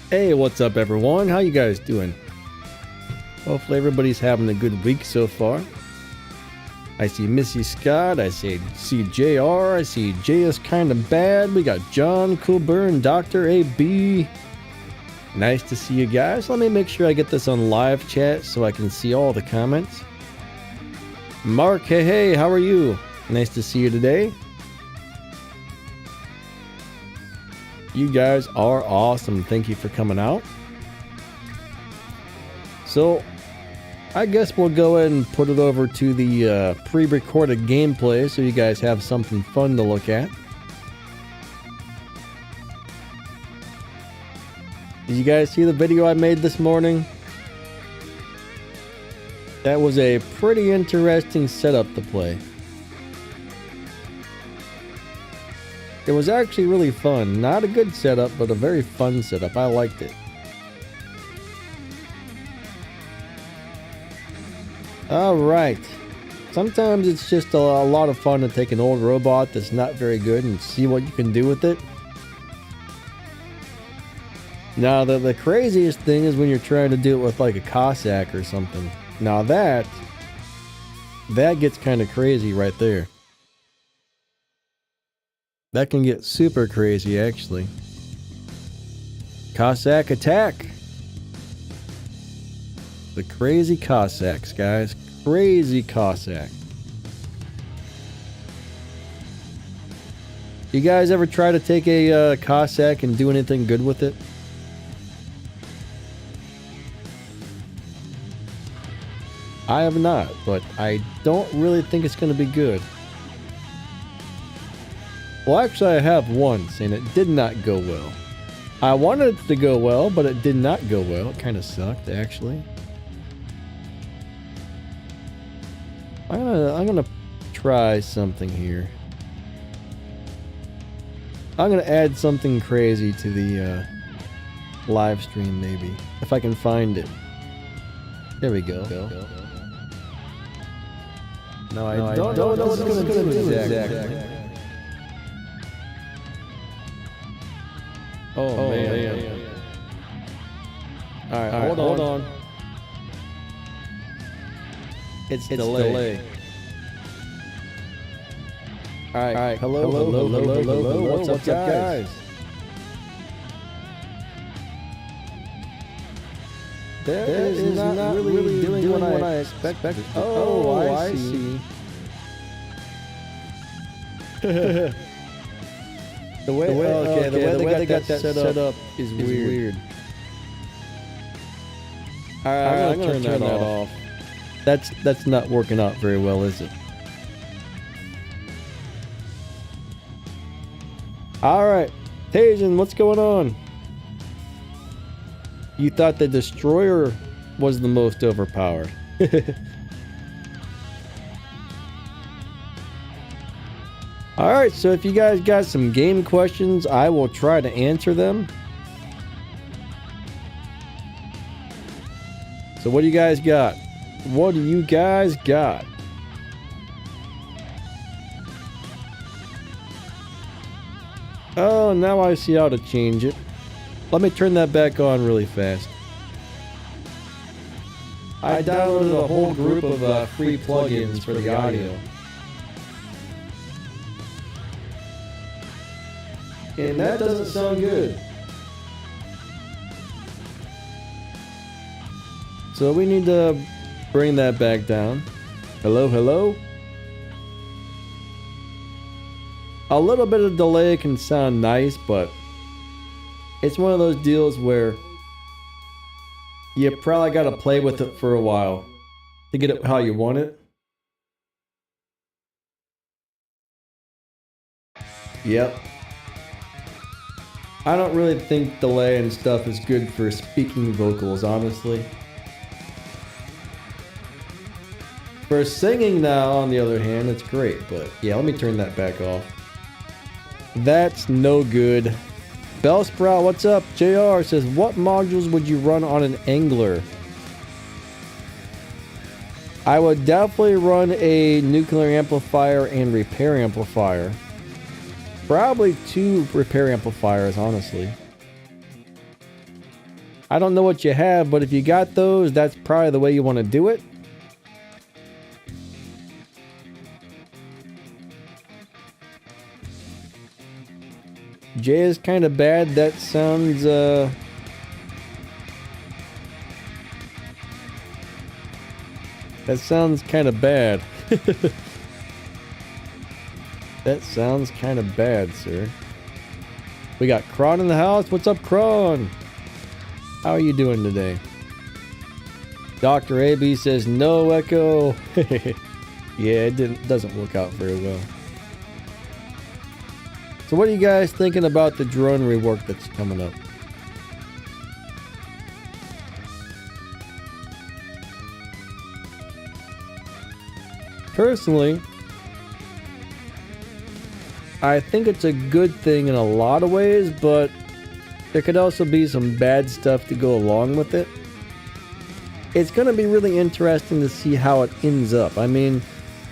Hey, what's up everyone? How you guys doing? Hopefully everybody's having a good week so far. I see Missy Scott, I see JR, I see Jay is kinda bad, we got John, Coolburn, Dr. AB. Nice to see you guys. Let me make sure I get this on live chat so I can see all the comments. Mark, hey, how are you? Nice to see you today. You guys are awesome. Thank you for coming out. So, I guess we'll go ahead and put it over to the pre-recorded gameplay so you guys have something fun to look at. Did you guys see the video I made this morning? That was a pretty interesting setup to play. It was actually really fun. Not a good setup, but a very fun setup. I liked it. Alright. Sometimes it's just a lot of fun to take an old robot that's not very good and see what you can do with it. Now, the craziest thing is when you're trying to do it with like a Cossack or something. Now that gets kind of crazy right there. That can get super crazy, actually. Cossack attack! The crazy Cossacks, guys. Crazy Cossack. You guys ever try to take a Cossack and do anything good with it? I have not, but I don't really think it's going to be good. Well, actually, I have once, and it did not go well. I wanted it to go well, but it did not go well. It kind of sucked, actually. I'm gonna try something here. I'm gonna add something crazy to the live stream, maybe, if I can find it. There we go. No, I don't know what it's gonna do exactly. Oh man. Alright, hold on. It's delay. Alright, hello. What's up, guys? That is not really doing what I expected. Oh, I see. The way they got that set up is weird. Alright, I'm gonna turn that off. That's not working out very well, is it? Alright, Tajan, what's going on? You thought the destroyer was the most overpowered. Alright, so if you guys got some game questions, I will try to answer them. So what do you guys got? What do you guys got? Oh, now I see how to change it. Let me turn that back on really fast. I downloaded a whole group of free plugins for the audio. And that doesn't sound good. So we need to bring that back down. Hello? A little bit of delay can sound nice, but it's one of those deals where you probably got to play with it for a while to get it how you want it. Yep. I don't really think delay and stuff is good for speaking vocals, honestly. For singing now, on the other hand, it's great, but yeah, let me turn that back off. That's no good. Bellsprout, what's up? JR says, what modules would you run on an Angler? I would definitely run a nuclear amplifier and repair amplifier. Probably 2 repair amplifiers, honestly. I don't know what you have, but if you got those, that's probably the way you want to do it. J is kind of bad. That sounds, that sounds kind of bad. That sounds kind of bad, sir. We got Kron in the house. What's up, Kron? How are you doing today? Dr. AB says no echo. Yeah, it doesn't work out very well. So what are you guys thinking about the drone rework that's coming up? Personally, I think it's a good thing in a lot of ways, but there could also be some bad stuff to go along with it. It's going to be really interesting to see how it ends up. I mean,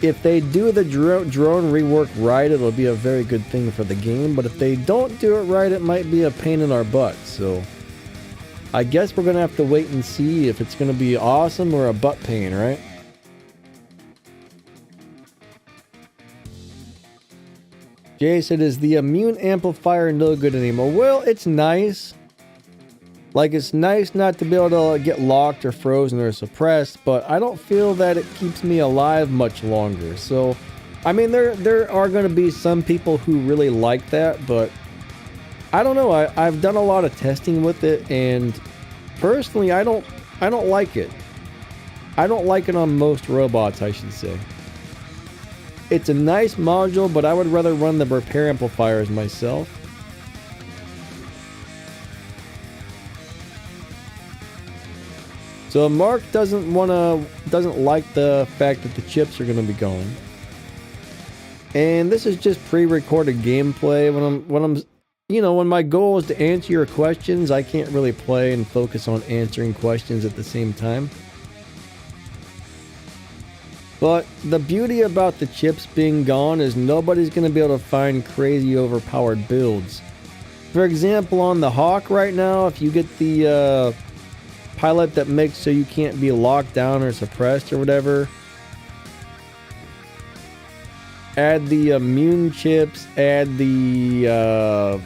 if they do the drone rework right, it'll be a very good thing for the game, but if they don't do it right, it might be a pain in our butt. So I guess we're going to have to wait and see if it's going to be awesome or a butt pain, right? Jay said, is the immune amplifier no good anymore? Well, it's nice. Like, it's nice not to be able to get locked or frozen or suppressed, but I don't feel that it keeps me alive much longer. So, I mean, there are going to be some people who really like that, but I don't know. I've done a lot of testing with it, and personally, I don't like it. I don't like it on most robots, I should say. It's a nice module, but I would rather run the repair amplifiers myself. So Mark doesn't like the fact that the chips are going to be gone. And this is just pre-recorded gameplay. When my goal is to answer your questions, I can't really play and focus on answering questions at the same time. But the beauty about the chips being gone is nobody's going to be able to find crazy overpowered builds. For example, on the Hawk right now, if you get the pilot that makes so you can't be locked down or suppressed or whatever, add the immune chips, add the,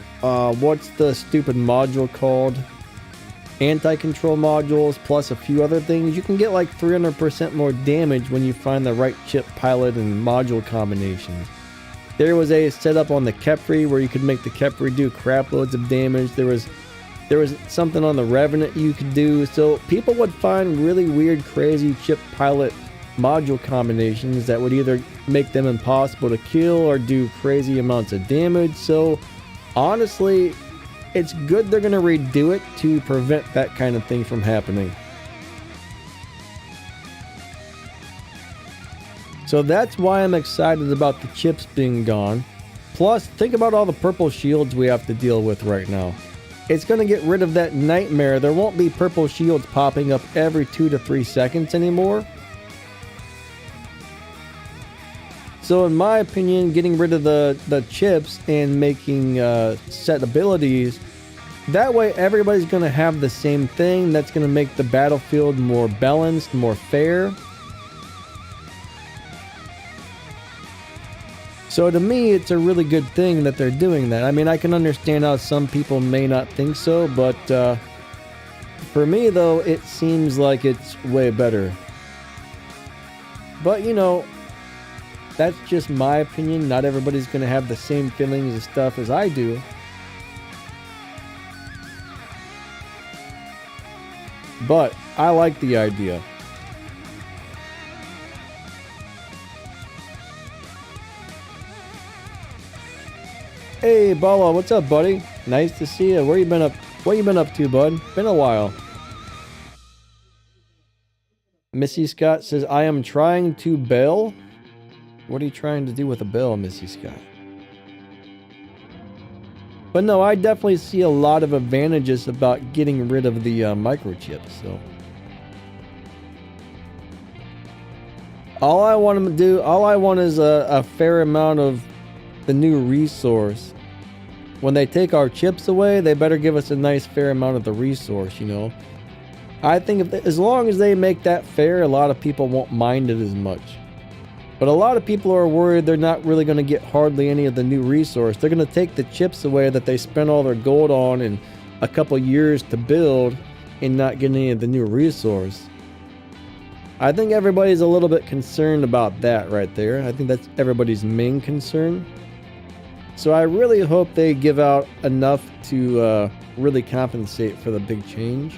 what's the stupid module called? Anti-control modules, plus a few other things, you can get like 300% more damage when you find the right chip pilot and module combinations. There was a setup on the khepri where you could make the khepri do crap loads of damage. There was something on the Revenant you could do. So people would find really weird, crazy chip pilot module combinations that would either make them impossible to kill or do crazy amounts of damage. So honestly, it's good they're going to redo it to prevent that kind of thing from happening. So that's why I'm excited about the chips being gone. Plus, think about all the purple shields we have to deal with right now. It's going to get rid of that nightmare. There won't be purple shields popping up every 2 to 3 seconds anymore. So in my opinion, getting rid of the chips and making set abilities, that way everybody's going to have the same thing. That's going to make the battlefield more balanced, more fair. So to me, it's a really good thing that they're doing that. I mean, I can understand how some people may not think so, but for me though, it seems like it's way better. But you know, that's just my opinion. Not everybody's going to have the same feelings and stuff as I do. But I like the idea. Hey, Bala, what's up, buddy? Nice to see you. Where you been up? What you been up to, bud? Been a while. Missy Scott says, I am trying to bail. What are you trying to do with a bell, Missy Scott? But no, I definitely see a lot of advantages about getting rid of the microchips. So all I want is a fair amount of the new resource when they take our chips away, they better give us a nice fair amount of the resource, you know. I think as long as they make that fair, a lot of people won't mind it as much. But a lot of people are worried they're not really going to get hardly any of the new resource. They're going to take the chips away that they spent all their gold on in a couple years to build and not get any of the new resource. I think everybody's a little bit concerned about that right there. I think that's everybody's main concern. So I really hope they give out enough to really compensate for the big change.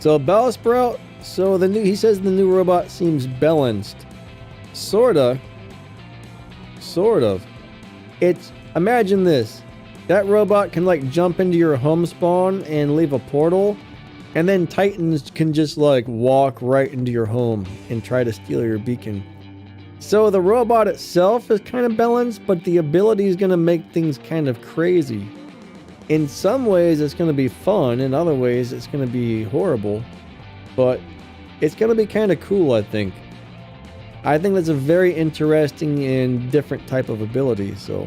So Bellsprout, so he says the new robot seems balanced. Sorta. Sort of. Imagine this. That robot can like jump into your home spawn and leave a portal, and then Titans can just like walk right into your home and try to steal your beacon. So the robot itself is kind of balanced, but the ability is going to make things kind of crazy. In some ways it's going to be fun, in other ways it's going to be horrible, but it's going to be kind of cool, I think. I think that's a very interesting and different type of ability, so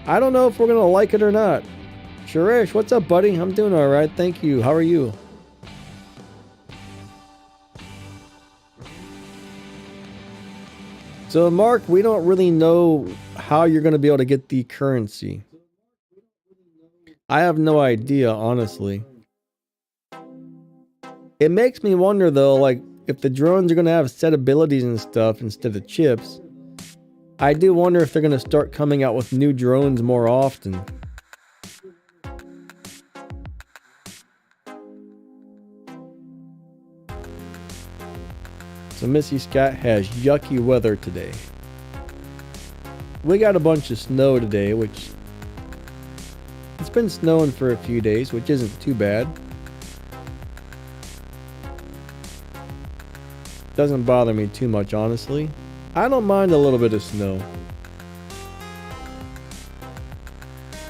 I don't know if we're going to like it or not. Suresh, what's up, buddy? I'm doing alright, thank you. How are you? So Mark, we don't really know how you're going to be able to get the currency. I have no idea, honestly. It makes me wonder though, like, if the drones are going to have set abilities and stuff instead of chips, I do wonder if they're going to start coming out with new drones more often. So Missy Scott has yucky weather today. We got a bunch of snow today, which it's been snowing for a few days, which isn't too bad. Doesn't bother me too much, honestly. I don't mind a little bit of snow.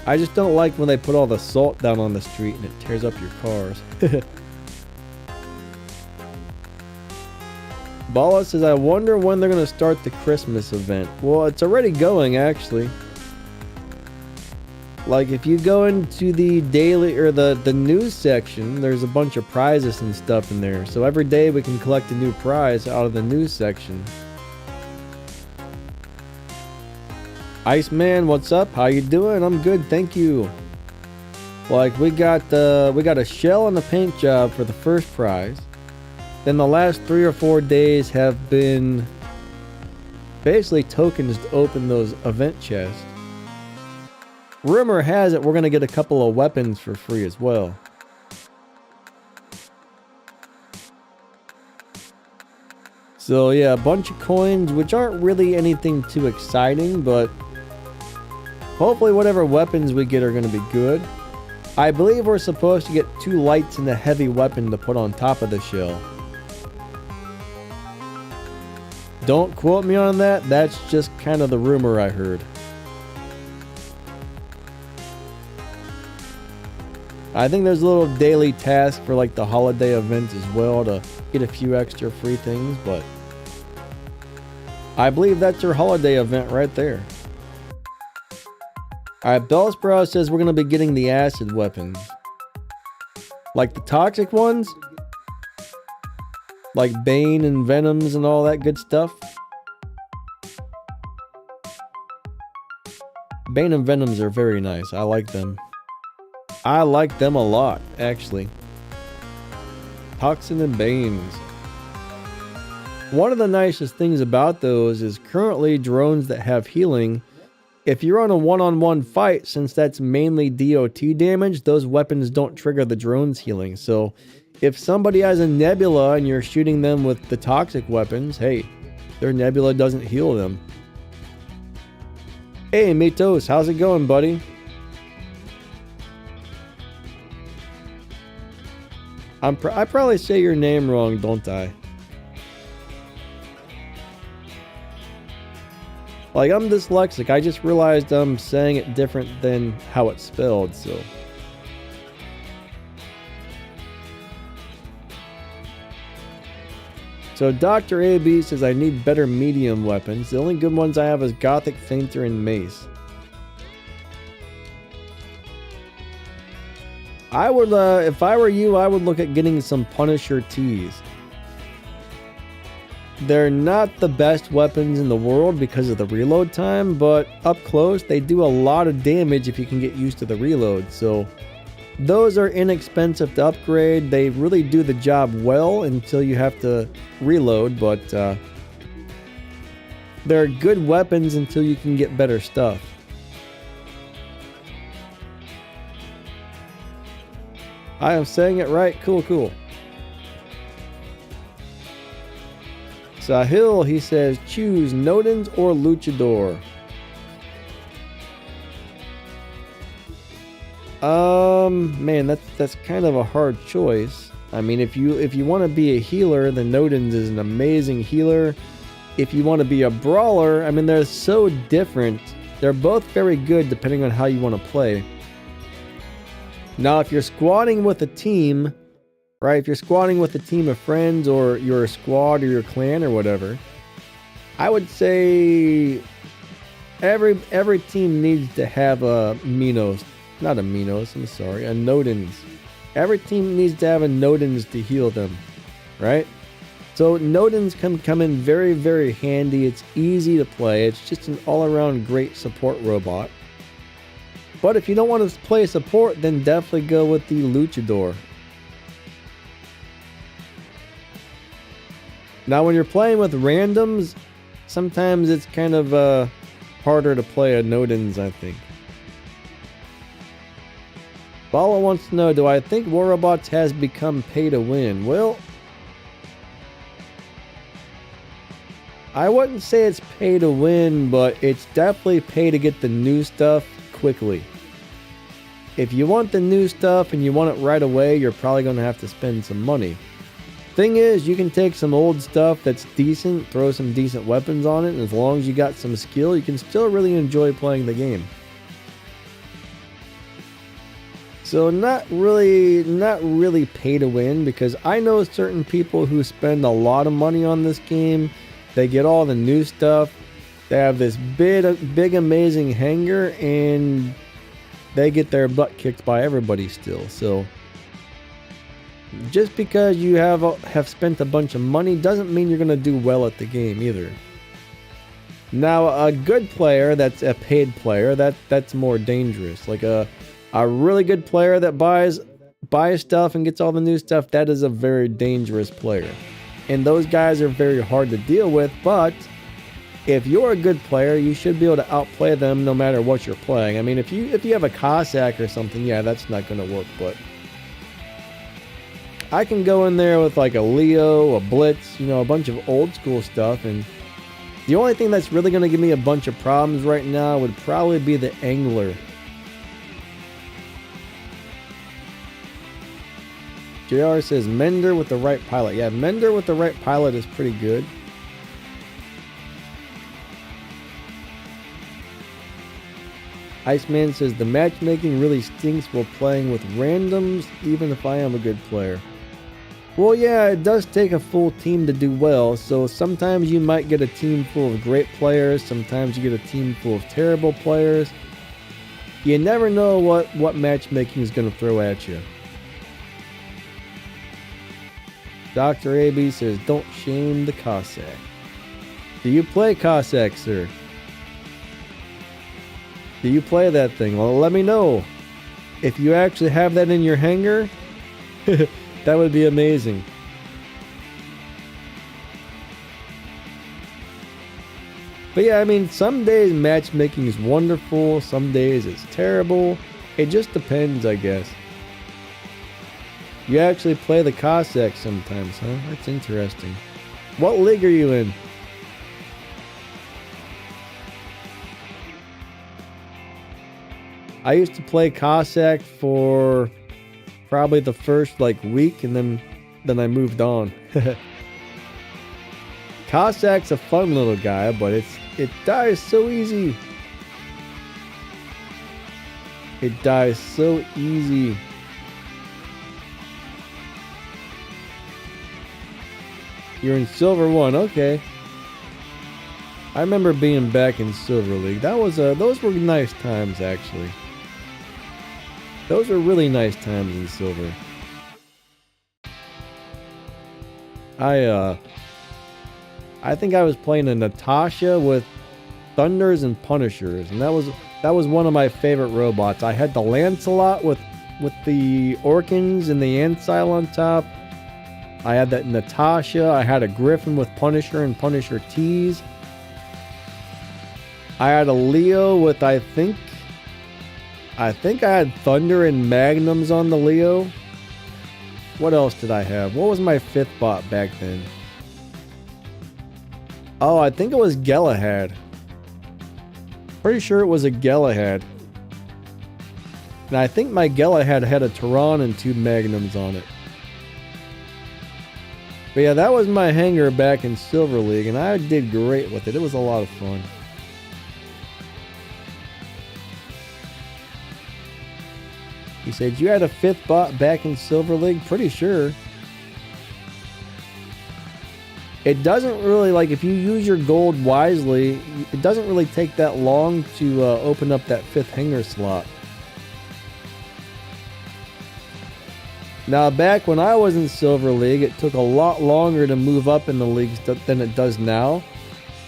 I just don't like when they put all the salt down on the street and it tears up your cars. Bala says, I wonder when they're going to start the Christmas event. Well, it's already going, actually. Like, if you go into the daily or the news section, there's a bunch of prizes and stuff in there. So every day we can collect a new prize out of the news section. Iceman, what's up? How you doing? I'm good, thank you. Like, we got a shell and a paint job for the first prize. Then the last 3 or 4 days have been basically tokens to open those event chests. Rumor has it we're going to get a couple of weapons for free as well. So yeah, a bunch of coins, which aren't really anything too exciting, but hopefully whatever weapons we get are going to be good. I believe we're supposed to get 2 lights and a heavy weapon to put on top of the shell. Don't quote me on that, that's just kind of the rumor I heard. I think there's a little daily task for like the holiday events as well to get a few extra free things, but I believe that's your holiday event right there. Alright, Bellsprout says we're going to be getting the acid weapons. Like the toxic ones? Like Bane and Venoms and all that good stuff? Bane and Venoms are very nice. I like them. I like them a lot, actually. Toxin and Banes. One of the nicest things about those is currently drones that have healing. If you're on a one-on-one fight, since that's mainly DOT damage, those weapons don't trigger the drone's healing. So if somebody has a nebula and you're shooting them with the toxic weapons, hey, their nebula doesn't heal them. Hey, Mitos, how's it going, buddy? I probably say your name wrong, don't I? Like, I'm dyslexic. I just realized I'm saying it different than how it's spelled, so. So Dr. AB says I need better medium weapons. The only good ones I have is Gothic Fainter and Mace. I would, if I were you, I would look at getting some Punisher tees. They're not the best weapons in the world because of the reload time, but up close, they do a lot of damage if you can get used to the reload. So those are inexpensive to upgrade. They really do the job well until you have to reload, but they're good weapons until you can get better stuff. I am saying it right. Cool, cool. Sahil, he says, choose Nodens or Luchador. Man, that's kind of a hard choice. I mean, if you want to be a healer, then Nodens is an amazing healer. If you want to be a brawler, I mean, they're so different. They're both very good depending on how you want to play. Now, if you're squatting with a team, right? If you're squatting with a team of friends or your squad or your clan or whatever, I would say every team needs to have a Minos. Not a Minos, I'm sorry, a Nodens. Every team needs to have a Nodens to heal them, right? So Nodens can come in very, very handy. It's easy to play. It's just an all-around great support robot. But if you don't want to play support, then definitely go with the Luchador. Now, when you're playing with randoms, sometimes it's kind of harder to play a Nodens, I think. Bala wants to know, do I think War Robots has become pay to win? Well, I wouldn't say it's pay to win, but it's definitely pay to get the new stuff quickly. If you want the new stuff and you want it right away, you're probably going to have to spend some money. Thing is, you can take some old stuff that's decent, throw some decent weapons on it, and as long as you got some skill, you can still really enjoy playing the game. So not really pay to win, because I know certain people who spend a lot of money on this game. They get all the new stuff. They have this big amazing hangar, and they get their butt kicked by everybody still. So just because you have spent a bunch of money doesn't mean you're going to do well at the game either. Now, a good player that's a paid player, that's more dangerous. Like a really good player that buys stuff and gets all the new stuff, that is a very dangerous player. And those guys are very hard to deal with, but if you're a good player, you should be able to outplay them no matter what you're playing. I mean, if you have a Cossack or something, yeah, that's not going to work, but I can go in there with like a Leo, a Blitz, a bunch of old school stuff, and the only thing that's really going to give me a bunch of problems right now would probably be the Angler. JR says Mender with the right pilot. Yeah, Mender with the right pilot is pretty good. Iceman says the matchmaking really stinks while playing with randoms, even if I am a good player. Well, yeah, it does take a full team to do well, so sometimes you might get a team full of great players, sometimes you get a team full of terrible players. You never know what matchmaking is going to throw at you. Dr. AB says, don't shame the Cossack. Do you play Cossack, sir? Do you play that thing? Well, let me know. If you actually have that in your hangar, that would be amazing. But yeah, I mean, some days matchmaking is wonderful, some days it's terrible. It just depends, I guess. You actually play the Cossack sometimes, huh? That's interesting. What league are you in? I used to play Cossack for probably the first week, and then I moved on. Cossack's a fun little guy, but it dies so easy. It dies so easy. You're in Silver 1, okay. I remember being back in Silver League. Those were nice times, actually. Those were really nice times in Silver. I think I was playing a Natasha with Thunders and Punishers, and that was one of my favorite robots. I had the Lancelot with the Orkans and the Ancile on top. I had that Natasha. I had a Griffin with Punisher and Punisher T's. I had a Leo with I think I had Thunder and Magnums on the Leo. What else did I have? What was my 5th bot back then? Oh, I think it was Galahad. Pretty sure it was a Galahad. And I think my Galahad had a Tehran and 2 Magnums on it. But yeah, that was my hanger back in Silver League, and I did great with it. It was a lot of fun. He said, you had a 5th bot back in Silver League? Pretty sure. It doesn't really, like, if you use your gold wisely, it doesn't really take that long to open up that 5th hanger slot. Now, back when I was in Silver League, it took a lot longer to move up in the leagues than it does now.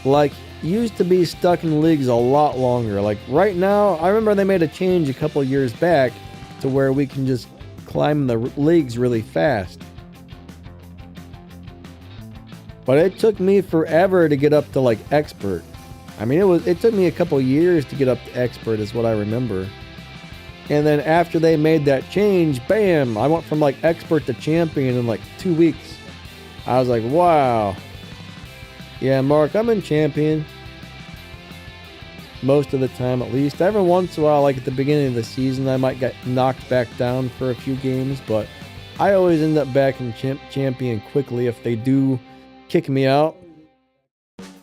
Like, used to be stuck in leagues a lot longer. Like, right now, I remember they made a change a couple years back to where we can just climb the leagues really fast. But it took me forever to get up to like expert. I mean, it took me a couple years to get up to expert is what I remember. And then after they made that change, bam, I went from like expert to champion in like 2 weeks. I was like, wow. Yeah, Mark, I'm in champion. Most of the time, at least. Every once in a while, like at the beginning of the season, I might get knocked back down for a few games, but I always end up back in champion quickly if they do kick me out.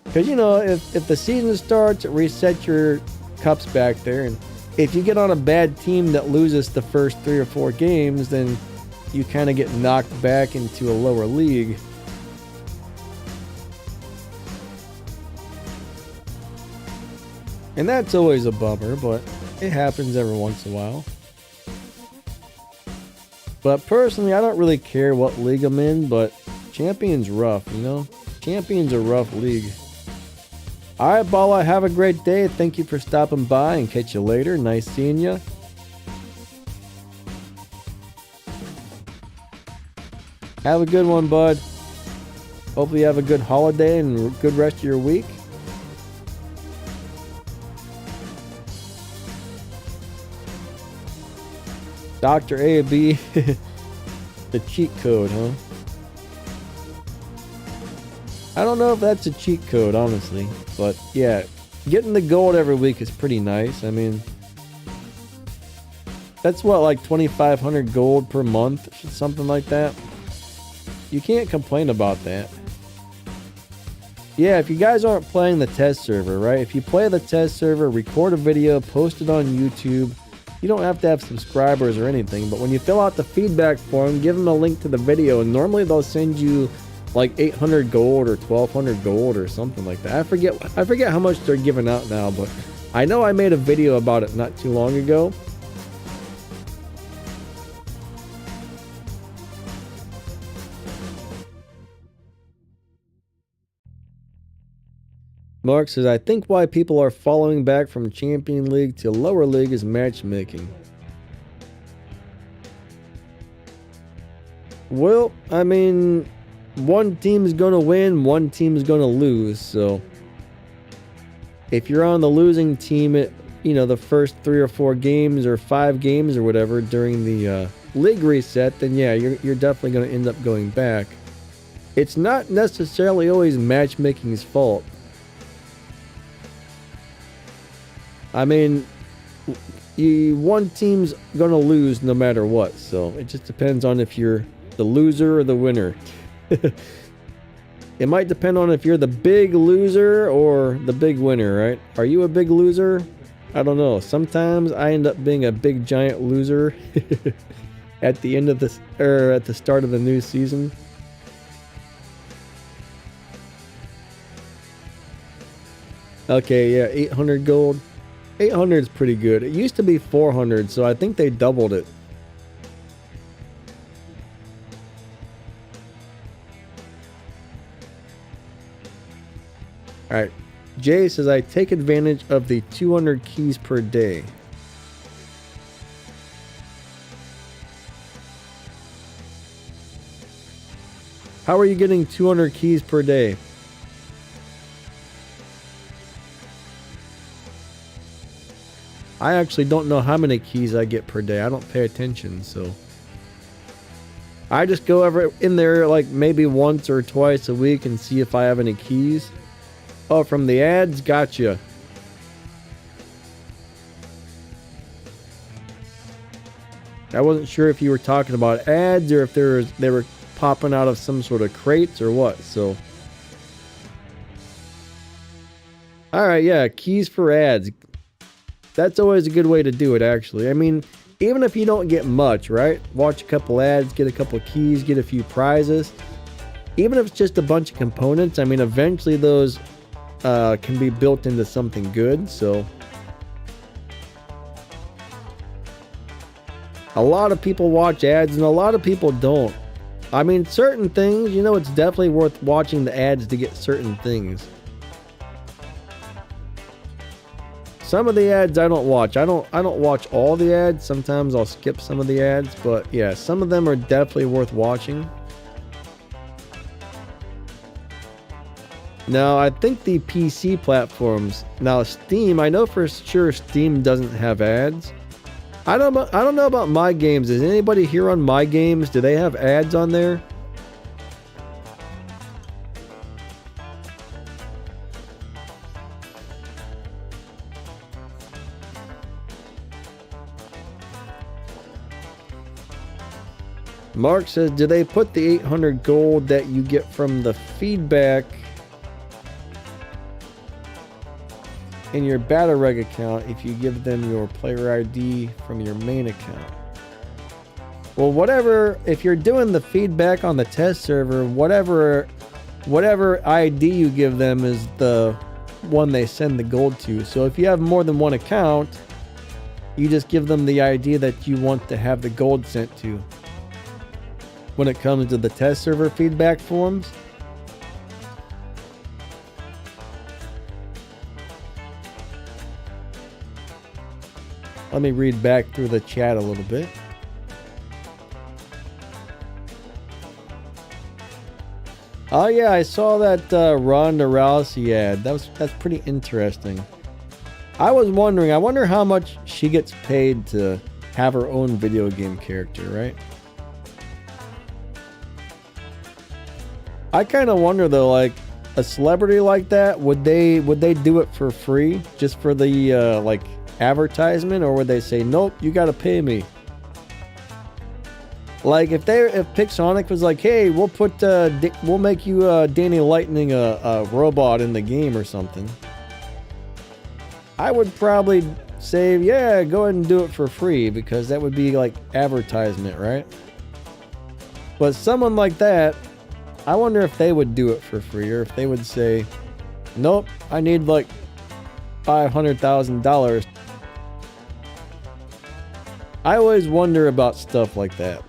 Because, you know, if the season starts, it resets your cups back there, and if you get on a bad team that loses the first 3 or 4 games, then you kind of get knocked back into a lower league. And that's always a bummer, but it happens every once in a while. But personally, I don't really care what league I'm in, but Champion's rough, you know? Champion's a rough league. Alright, Bala, have a great day. Thank you for stopping by, and catch you later. Nice seeing you. Have a good one, bud. Hopefully you have a good holiday and a good rest of your week. Dr. A.B. The cheat code, huh? I don't know if that's a cheat code, honestly. But yeah, getting the gold every week is pretty nice. I mean, that's what, like 2,500 gold per month, something like that. You can't complain about that. Yeah, if you guys aren't playing the test server, right? If you play the test server, record a video, post it on YouTube. You don't have to have subscribers or anything, but when you fill out the feedback form, give them a link to the video, and normally they'll send you like 800 gold or 1,200 gold or something like that. I forget how much they're giving out now, but I know I made a video about it not too long ago. Mark says, I think why people are following back from Champion League to lower league is matchmaking. Well, I mean, one team is going to win, one team is going to lose, so if you're on the losing team at, you know, the first 3 or 4 games or 5 games or whatever during the league reset, then yeah, you're definitely going to end up going back. It's not necessarily always matchmaking's fault. I mean, one team's going to lose no matter what, so it just depends on if you're the loser or the winner. It might depend on if you're the big loser or the big winner, right? Are you a big loser? I don't know. Sometimes I end up being a big giant loser at the end of this, or at the start of the new season. Okay, yeah, 800 gold. 800 is pretty good. It used to be 400, so I think they doubled it. Alright, Jay says I take advantage of the 200 keys per day. How are you getting 200 keys per day? I actually don't know how many keys I get per day. I don't pay attention, so I just go over in there like maybe once or twice a week and see if I have any keys. Oh, from the ads? Gotcha. I wasn't sure if you were talking about ads or if they were popping out of some sort of crates or what, so. Alright, yeah, keys for ads. That's always a good way to do it, actually. I mean, even if you don't get much, right? Watch a couple ads, get a couple keys, get a few prizes. Even if it's just a bunch of components, I mean, eventually those can be built into something good, so. A lot of people watch ads and a lot of people don't. I mean, certain things, you know, it's definitely worth watching the ads to get certain things. Some of the ads I don't watch. I don't watch all the ads. Sometimes I'll skip some of the ads, but yeah, some of them are definitely worth watching. Now, I think the PC platforms. Now, Steam, I know for sure Steam doesn't have ads. I don't know about My Games. Is anybody here on My Games? Do they have ads on there? Mark says, do they put the 800 gold that you get from the feedback in your Battle Reg account if you give them your player ID from your main account? Well, whatever, if you're doing the feedback on the test server, whatever ID you give them is the one they send the gold to. So if you have more than one account, you just give them the ID that you want to have the gold sent to. When it comes to the test server feedback forms. Let me read back through the chat a little bit. Oh yeah, I saw that Ronda Rousey ad. That's pretty interesting. I was wondering, I wonder how much she gets paid to have her own video game character, right? I kind of wonder though, like a celebrity like that, would they do it for free just for the like advertisement, or would they say nope, you got to pay me? Like if Pixonic was like, hey, we'll make you Danny Lightning a robot in the game or something, I would probably say yeah, go ahead and do it for free because that would be like advertisement, right? But someone like that, I wonder if they would do it for free or if they would say, nope, I need like $500,000. I always wonder about stuff like that.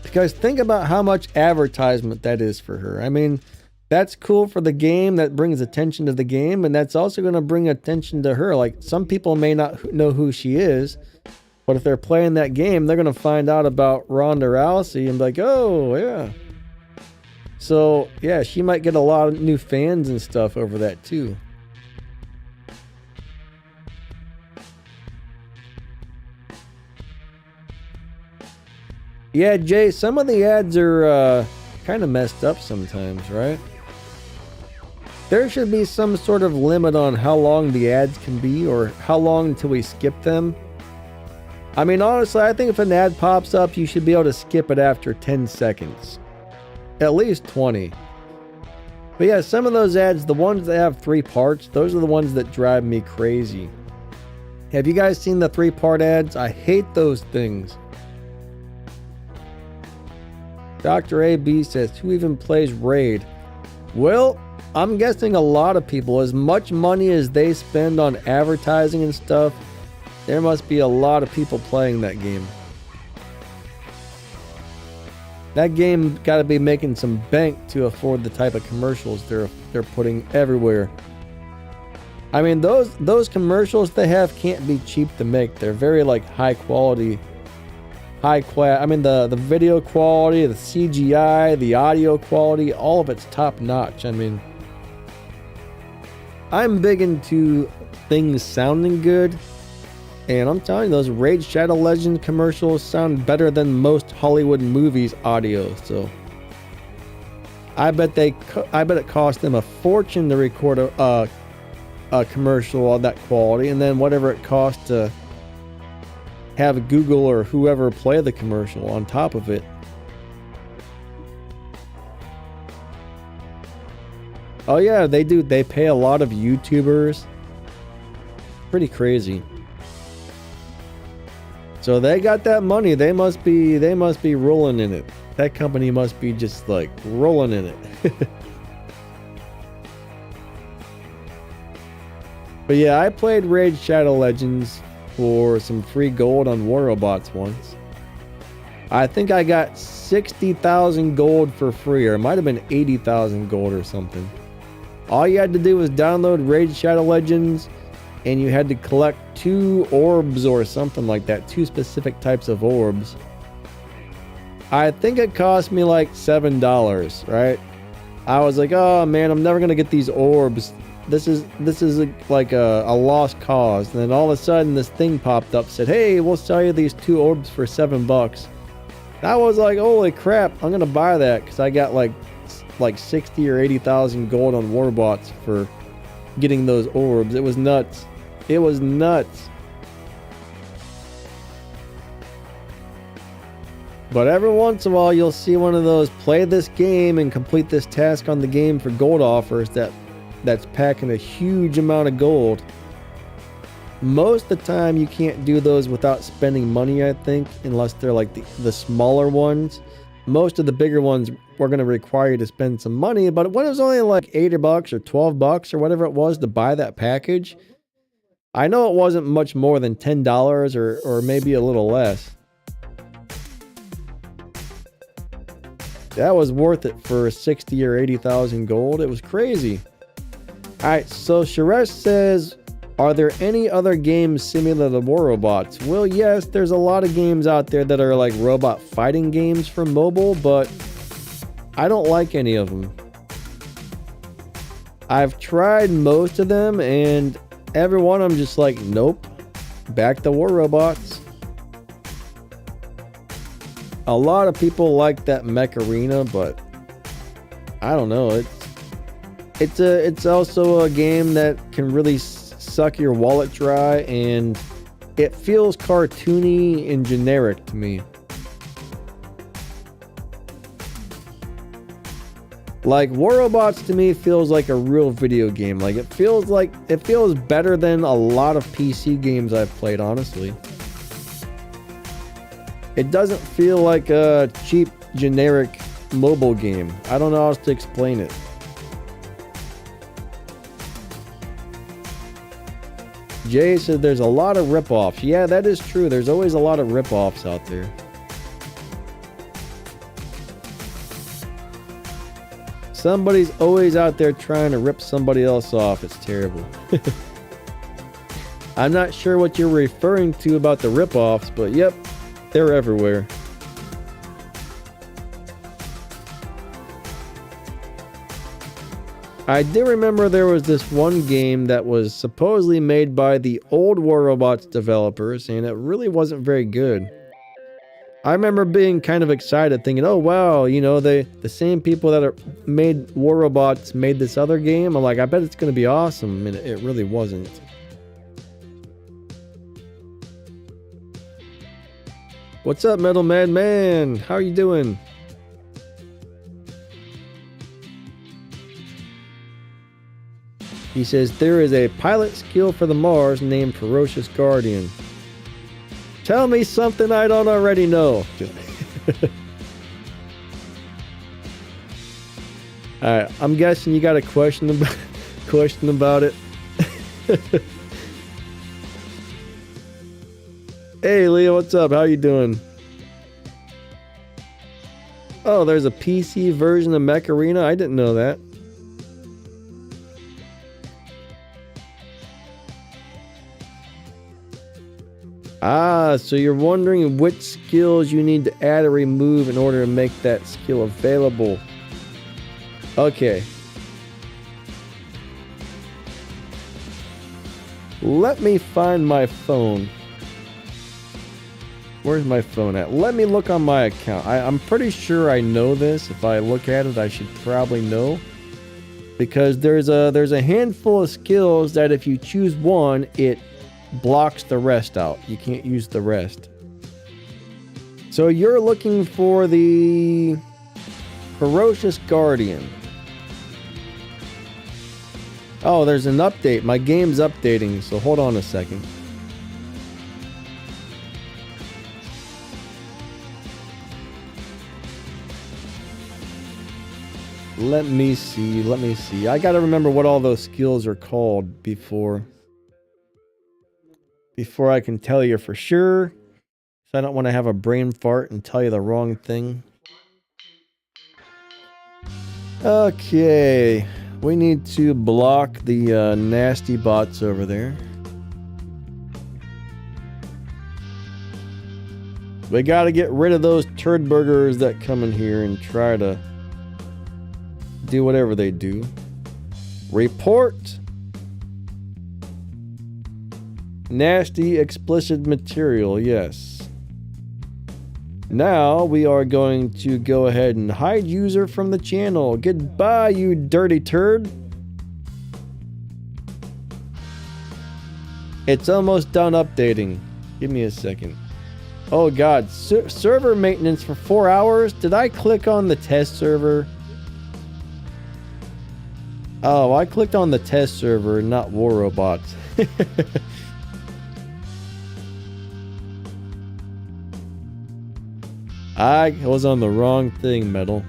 Because think about how much advertisement that is for her. I mean, that's cool for the game. That brings attention to the game. And that's also going to bring attention to her. Like some people may not know who she is. But if they're playing that game, they're going to find out about Ronda Rousey and be like, oh, yeah. So, yeah, she might get a lot of new fans and stuff over that, too. Yeah, Jay, some of the ads are kind of messed up sometimes, right? There should be some sort of limit on how long the ads can be or how long until we skip them. I mean, honestly, I think if an ad pops up, you should be able to skip it after 10 seconds. At least 20. But yeah, some of those ads, the ones that have 3 parts, those are the ones that drive me crazy. Have you guys seen the 3-part ads? I hate those things. Dr. AB says, who even plays Raid? Well, I'm guessing a lot of people, as much money as they spend on advertising and stuff, there must be a lot of people playing that game. That game got to be making some bank to afford the type of commercials they're putting everywhere. I mean, those commercials they have can't be cheap to make. They're very like high quality. I mean, the video quality, the CGI, the audio quality, all of it's top notch. I mean, I'm big into things sounding good, and I'm telling you, those Raid Shadow Legends commercials sound better than most Hollywood movies audio. So I bet it cost them a fortune to record a commercial of that quality, and then whatever it costs to have Google or whoever play the commercial on top of it. Oh yeah, they do. They pay a lot of YouTubers. Pretty crazy. So they got that money. They must be rolling in it. That company must be just like rolling in it. But yeah, I played Raid Shadow Legends for some free gold on War Robots once. I think I got 60,000 gold for free, or it might have been 80,000 gold or something. All you had to do was download Raid Shadow Legends, and you had to collect 2 orbs or something like that, 2 specific types of orbs. I think it cost me like $7, right? I was like, oh man, I'm never gonna get these orbs. This is like a lost cause. And then all of a sudden this thing popped up, said, hey, we'll sell you these 2 orbs for $7. I was like, holy crap, I'm gonna buy that, because I got like 60 or 80,000 gold on Warbots for getting those orbs. It was nuts. It was nuts. But every once in a while you'll see one of those play this game and complete this task on the game for gold offers that's packing a huge amount of gold. Most of the time you can't do those without spending money, I think, unless they're like the smaller ones. Most of the bigger ones were going to require you to spend some money, but when it was only like $8 or $12 or whatever it was to buy that package, I know it wasn't much more than $10 or maybe a little less. That was worth it for 60 or 80,000 gold. It was crazy. Alright, so Sharesh says, are there any other games similar to War Robots? Well, yes, there's a lot of games out there that are like robot fighting games for mobile, but I don't like any of them. I've tried most of them, and every one of them just like, nope, back to War Robots. A lot of people like that Mech Arena, but I don't know. It's also a game that can really suck your wallet dry, and it feels cartoony and generic to me. Like War Robots to me feels like a real video game. Like it feels better than a lot of PC games I've played, honestly. It doesn't feel like a cheap, generic mobile game. I don't know how else to explain it. Jay said there's a lot of rip-offs. Yeah, that is true. There's always a lot of rip-offs out there. Somebody's always out there trying to rip somebody else off. It's terrible. I'm not sure what you're referring to about the rip-offs, but yep, they're everywhere. I do remember there was this one game that was supposedly made by the old War Robots developers, and it really wasn't very good. I remember being kind of excited, thinking, oh wow, you know, the same people that made War Robots made this other game. I'm like, I bet it's going to be awesome, and it really wasn't. What's up, Metal Madman? How are you doing? He says, there is a pilot skill for the Mars named Ferocious Guardian. Tell me something I don't already know. Alright, I'm guessing you got a question about it. Hey Leo, what's up? How you doing? Oh, there's a PC version of Mech Arena? I didn't know that. Ah, so you're wondering which skills you need to add or remove in order to make that skill available. Okay. Let me find my phone. Where's my phone at? Let me look on my account. I'm pretty sure I know this. If I look at it, I should probably know. Because there's a handful of skills that if you choose one, it blocks the rest out. You can't use the rest. So you're looking for the Ferocious Guardian. Oh, there's an update. My game's updating, so hold on a second. Let me see. I gotta remember what all those skills are called before I can tell you for sure. So I don't want to have a brain fart and tell you the wrong thing. Okay. We need to block the nasty bots over there. We gotta get rid of those turd burgers that come in here and try to do whatever they do. Report nasty explicit material, yes. Now we are going to go ahead and hide user from the channel. Goodbye, you dirty turd. It's almost done updating. Give me a second. Oh god, server maintenance for 4 hours? Did I click on the test server? Oh, I clicked on the test server, not War Robots. I was on the wrong thing, Metal.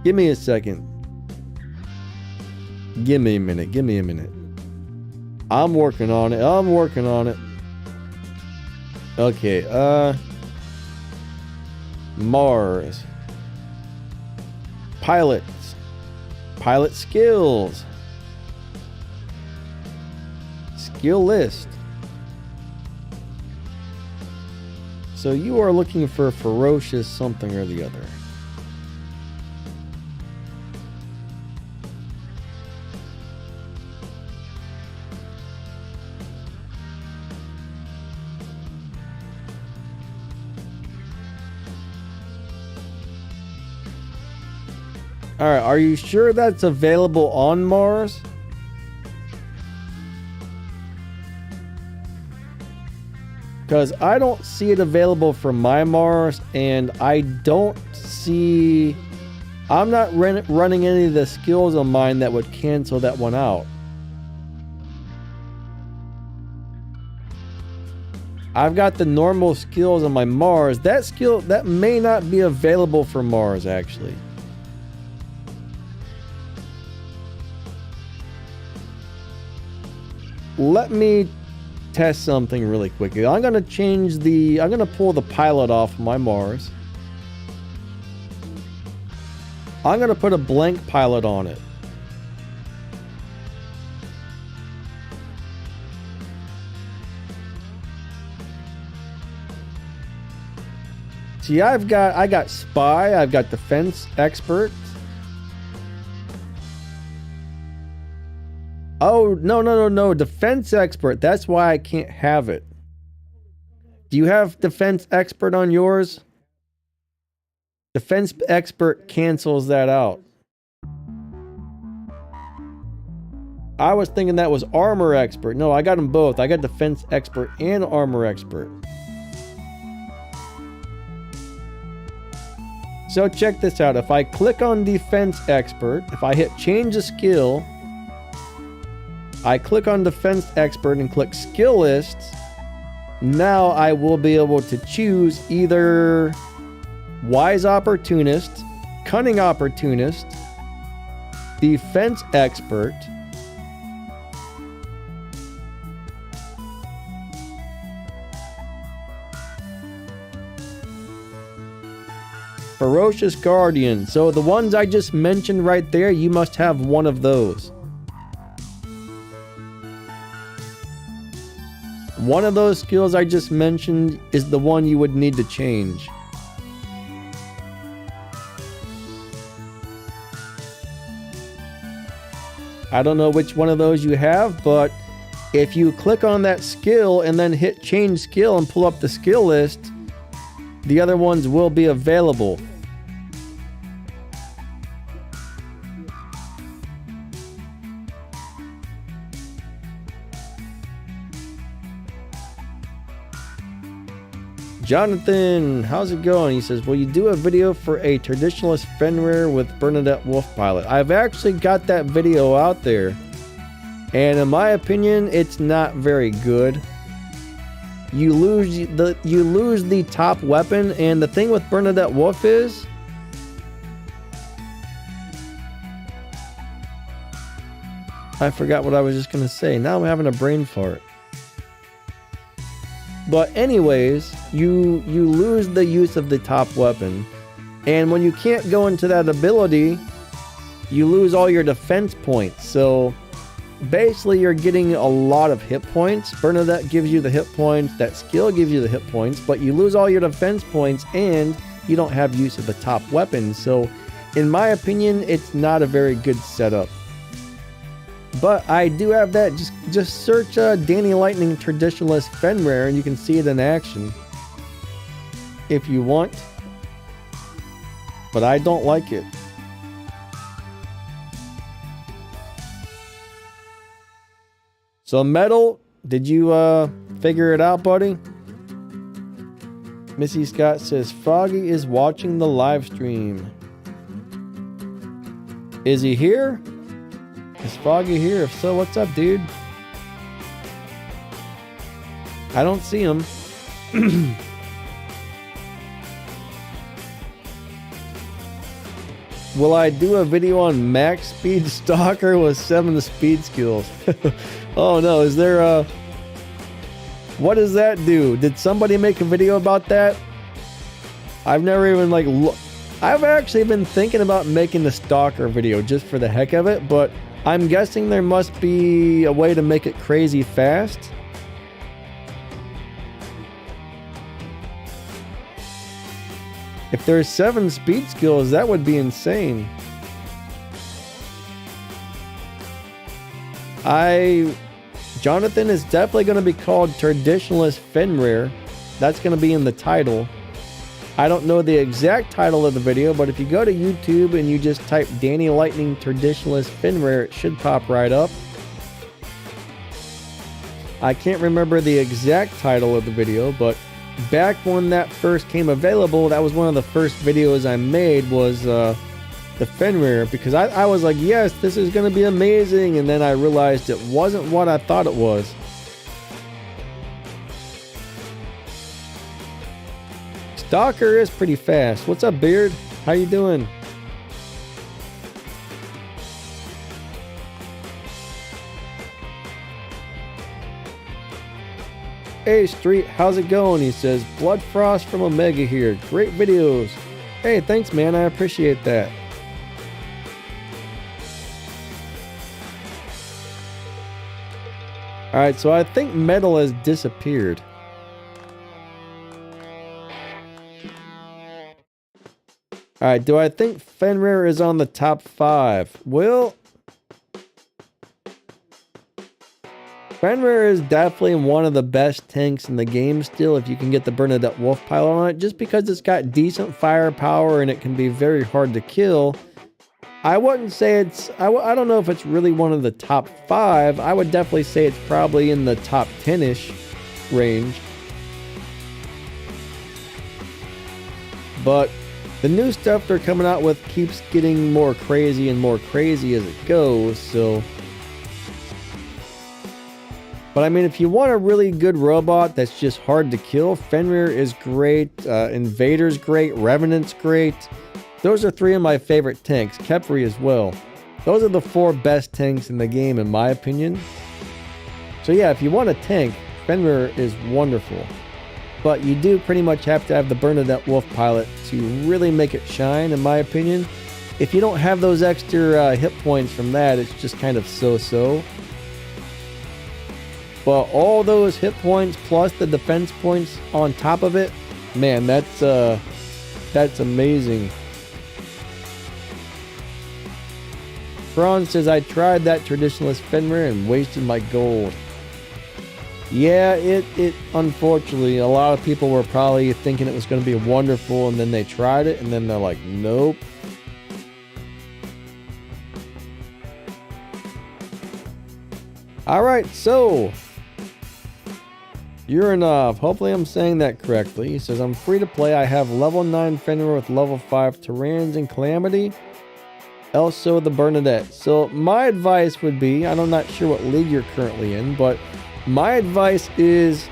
Give me a second. Give me a minute. I'm working on it. Okay, Mars. Pilots. Pilot skills. Skill list. So you are looking for ferocious something or the other. Alright, are you sure that's available on Mars? Because I don't see it available for my Mars, and I don't see... I'm not running any of the skills on mine that would cancel that one out. I've got the normal skills on my Mars. That skill, that may not be available for Mars, actually. Let me test something really quickly. I'm gonna pull the pilot off my Mars. I'm gonna put a blank pilot on it. See, I got spy, I've got defense expert. Oh, no. Defense expert. That's why I can't have it. Do you have defense expert on yours? Defense expert cancels that out. I was thinking that was armor expert. No, I got them both. I got defense expert and armor expert. So check this out. If I click on defense expert, if I hit change a skill, I click on defense expert and click skill lists. Now I will be able to choose either wise opportunist, cunning opportunist, defense expert, ferocious guardian. So the ones I just mentioned right there, you must have one of those. One of those skills I just mentioned is the one you would need to change. I don't know which one of those you have, but if you click on that skill and then hit change skill and pull up the skill list, the other ones will be available. Jonathan, how's it going? He says, will you do a video for a traditionalist Fenrir with Bernadette Wolf pilot? I've actually got that video out there, and in my opinion, it's not very good. You lose the top weapon, and the thing with Bernadette Wolf is I forgot what I was just gonna say. Now I'm having a brain fart. But anyways, you lose the use of the top weapon, and when you can't go into that ability, you lose all your defense points. So basically you're getting a lot of hit points. Bernadette gives you the hit points, that skill gives you the hit points, but you lose all your defense points and you don't have use of the top weapon. So in my opinion, it's not a very good setup. But I do have that. Just search Danny Lightning Traditionalist Fenrir and you can see it in action if you want. But I don't like it. So Metal, did you figure it out, buddy? Missy Scott says Froggy is watching the live stream. Is he here? Is Froggy here? If so, what's up, dude? I don't see him. Will I do a video on max speed stalker with 7 speed skills? Oh no, is there a... What does that do? Did somebody make a video about that? I've never even I've actually been thinking about making the stalker video just for the heck of it, but I'm guessing there must be a way to make it crazy fast. If there's 7 speed skills, that would be insane. Jonathan is definitely going to be called Traditionalist Fenrir. That's going to be in the title. I don't know the exact title of the video, but if you go to YouTube and you just type Danny Lightning Traditionalist Fenrir, it should pop right up. I can't remember the exact title of the video, but back when that first came available, that was one of the first videos I made, was the Fenrir, because I was like, yes, this is going to be amazing, and then I realized it wasn't what I thought it was. Stalker is pretty fast. What's up, Beard? How you doing? Hey, Street, how's it going? He says, Blood Frost from Omega here. Great videos. Hey, thanks, man. I appreciate that. Alright, so I think Metal has disappeared. Alright, do I think Fenrir is on the top 5? Well, Fenrir is definitely one of the best tanks in the game still if you can get the Bernadette Wolf pilot on it, just because it's got decent firepower and it can be very hard to kill. I wouldn't say it's... I don't know if it's really one of the top 5. I would definitely say it's probably in the top 10-ish range. But the new stuff they're coming out with keeps getting more crazy and more crazy as it goes, so... But I mean, if you want a really good robot that's just hard to kill, Fenrir is great, Invader's great, Revenant's great. Those are 3 of my favorite tanks, khepri as well. Those are the 4 best tanks in the game, in my opinion. So yeah, if you want a tank, Fenrir is wonderful. But you do pretty much have to have the Bernadette Wolf pilot to really make it shine, in my opinion. If you don't have those extra hit points from that, it's just kind of so-so. But all those hit points plus the defense points on top of it, man, that's amazing. Franz says, I tried that traditionalist Fenrir and wasted my gold. Yeah, it unfortunately, a lot of people were probably thinking it was going to be wonderful, and then they tried it, and then they're like, nope. Alright, so Uranov, hopefully I'm saying that correctly. He says, I'm free to play. I have level 9 Fenrir with level 5 Tyrans and Calamity. Also the Bernadette. So my advice would be, I'm not sure what league you're currently in, but my advice is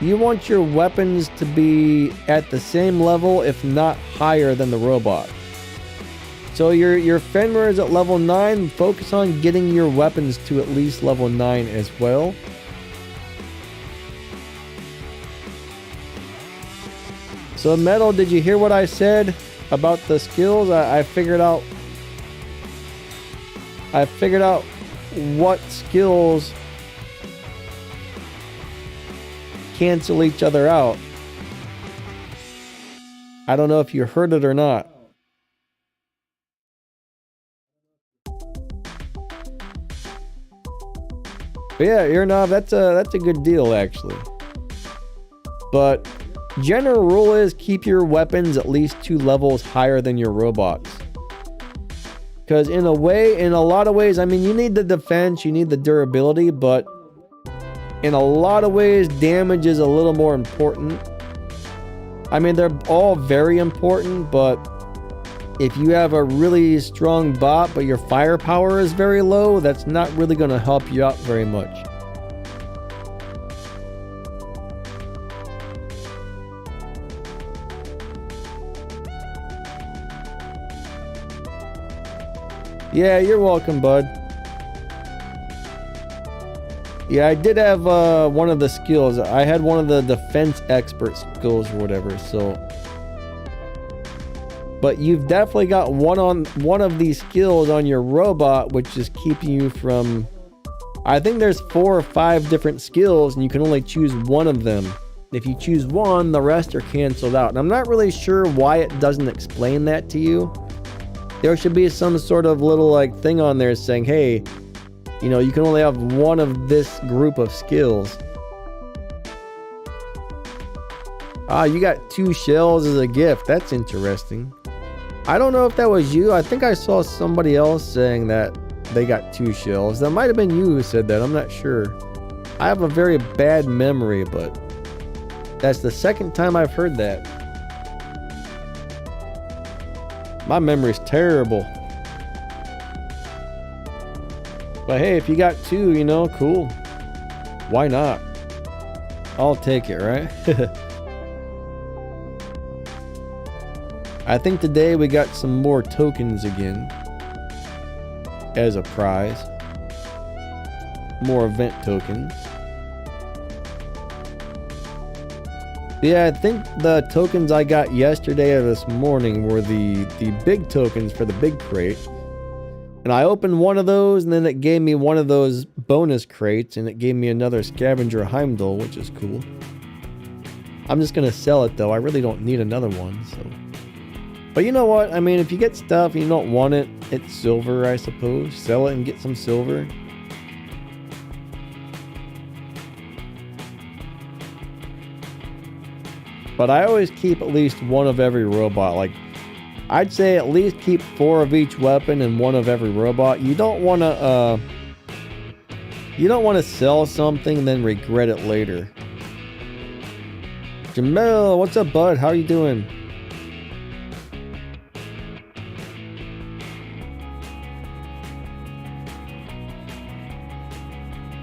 you want your weapons to be at the same level, if not higher than the robot. So your Fenrir is at level 9. Focus on getting your weapons to at least level 9 as well. So Metal, did you hear what I said about the skills? I figured out what skills cancel each other out. I don't know if you heard it or not. But yeah, Irnov, that's a good deal actually. But general rule is keep your weapons at least 2 levels higher than your robots. Because in a lot of ways, I mean, you need the defense, you need the durability, but in a lot of ways, damage is a little more important. I mean, they're all very important, but if you have a really strong bot, but your firepower is very low, that's not really going to help you out very much. Yeah, you're welcome, bud. Yeah, I did have one of the skills. I had one of the defense expert skills or whatever, so. But you've definitely got one of these skills on your robot, which is keeping you from. I think there's 4 or 5 different skills, and you can only choose one of them. If you choose one, the rest are canceled out. And I'm not really sure why it doesn't explain that to you. There should be some sort of little like thing on there saying, hey, you know, you can only have one of this group of skills. Ah, you got 2 shells as a gift. That's interesting. I don't know if that was you. I think I saw somebody else saying that they got 2 shells. That might have been you who said that. I'm not sure. I have a very bad memory, but that's the second time I've heard that. My memory's terrible. But hey, if you got 2, you know, cool. Why not? I'll take it, right? I think today we got some more tokens again as a prize. More event tokens. Yeah, I think the tokens I got yesterday or this morning were the big tokens for the big crate. And I opened one of those, and then it gave me one of those bonus crates, and it gave me another scavenger Heimdall, which is cool. I'm just going to sell it, though. I really don't need another one, so. But you know what? I mean, if you get stuff and you don't want it, it's silver, I suppose. Sell it and get some silver. But I always keep at least one of every robot. Like, I'd say at least keep 4 of each weapon and 1 of every robot. You don't want to sell something and then regret it later. Jamel, what's up, bud? How are you doing?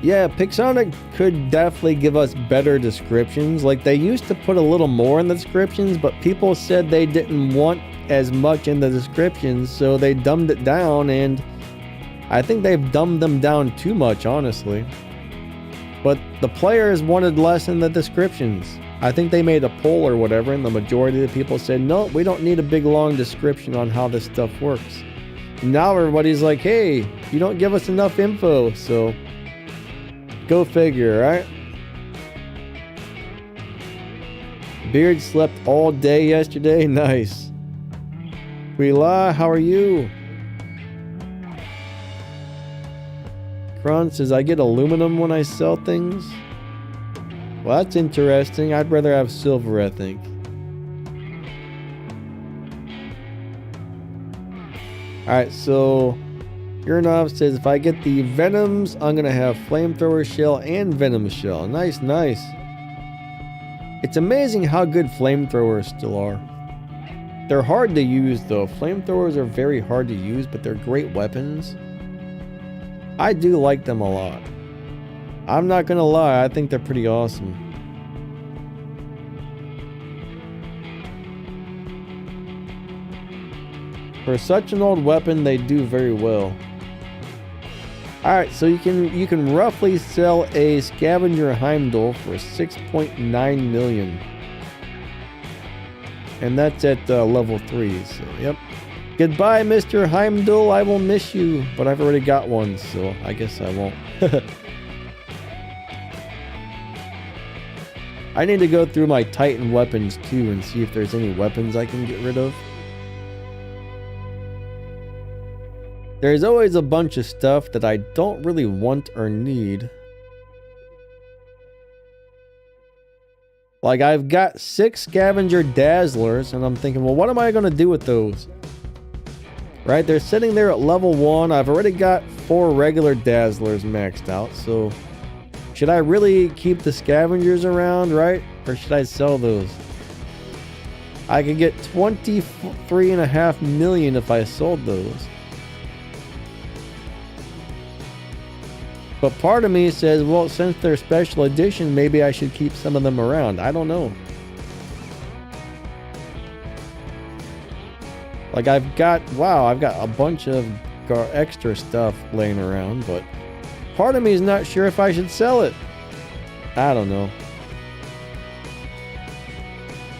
Yeah, Pixonic could definitely give us better descriptions. Like, they used to put a little more in the descriptions, but people said they didn't want as much in the descriptions, so they dumbed it down, and I think they've dumbed them down too much, honestly. But the players wanted less in the descriptions. I think they made a poll or whatever, and the majority of the people said, no, we don't need a big long description on how this stuff works. Now everybody's like, hey, you don't give us enough info, so go figure, right? Beard slept all day yesterday. Nice. Quila, how are you? Kron says, I get aluminum when I sell things. Well, that's interesting. I'd rather have silver, I think. Alright, so Urnov says, if I get the Venoms, I'm going to have Flamethrower Shell and Venom Shell. Nice, nice. It's amazing how good Flamethrowers still are. They're hard to use, though. Flamethrowers are very hard to use, but they're great weapons. I do like them a lot. I'm not gonna lie, I think they're pretty awesome. For such an old weapon, they do very well. Alright, so you can roughly sell a Scavenger Heimdall for 6.9 million. And that's at level 3, so yep. Goodbye, Mr. Heimdall, I will miss you. But I've already got one, so I guess I won't. I need to go through my Titan weapons too and see if there's any weapons I can get rid of. There's always a bunch of stuff that I don't really want or need. Like, I've got 6 Scavenger Dazzlers, and I'm thinking, well, what am I going to do with those? Right, they're sitting there at level 1. I've already got 4 regular Dazzlers maxed out, so should I really keep the Scavengers around, right? Or should I sell those? I could get 23.5 million if I sold those. But part of me says, well, since they're special edition, maybe I should keep some of them around. I don't know. Like, I've got a bunch of extra stuff laying around, but part of me is not sure if I should sell it. I don't know.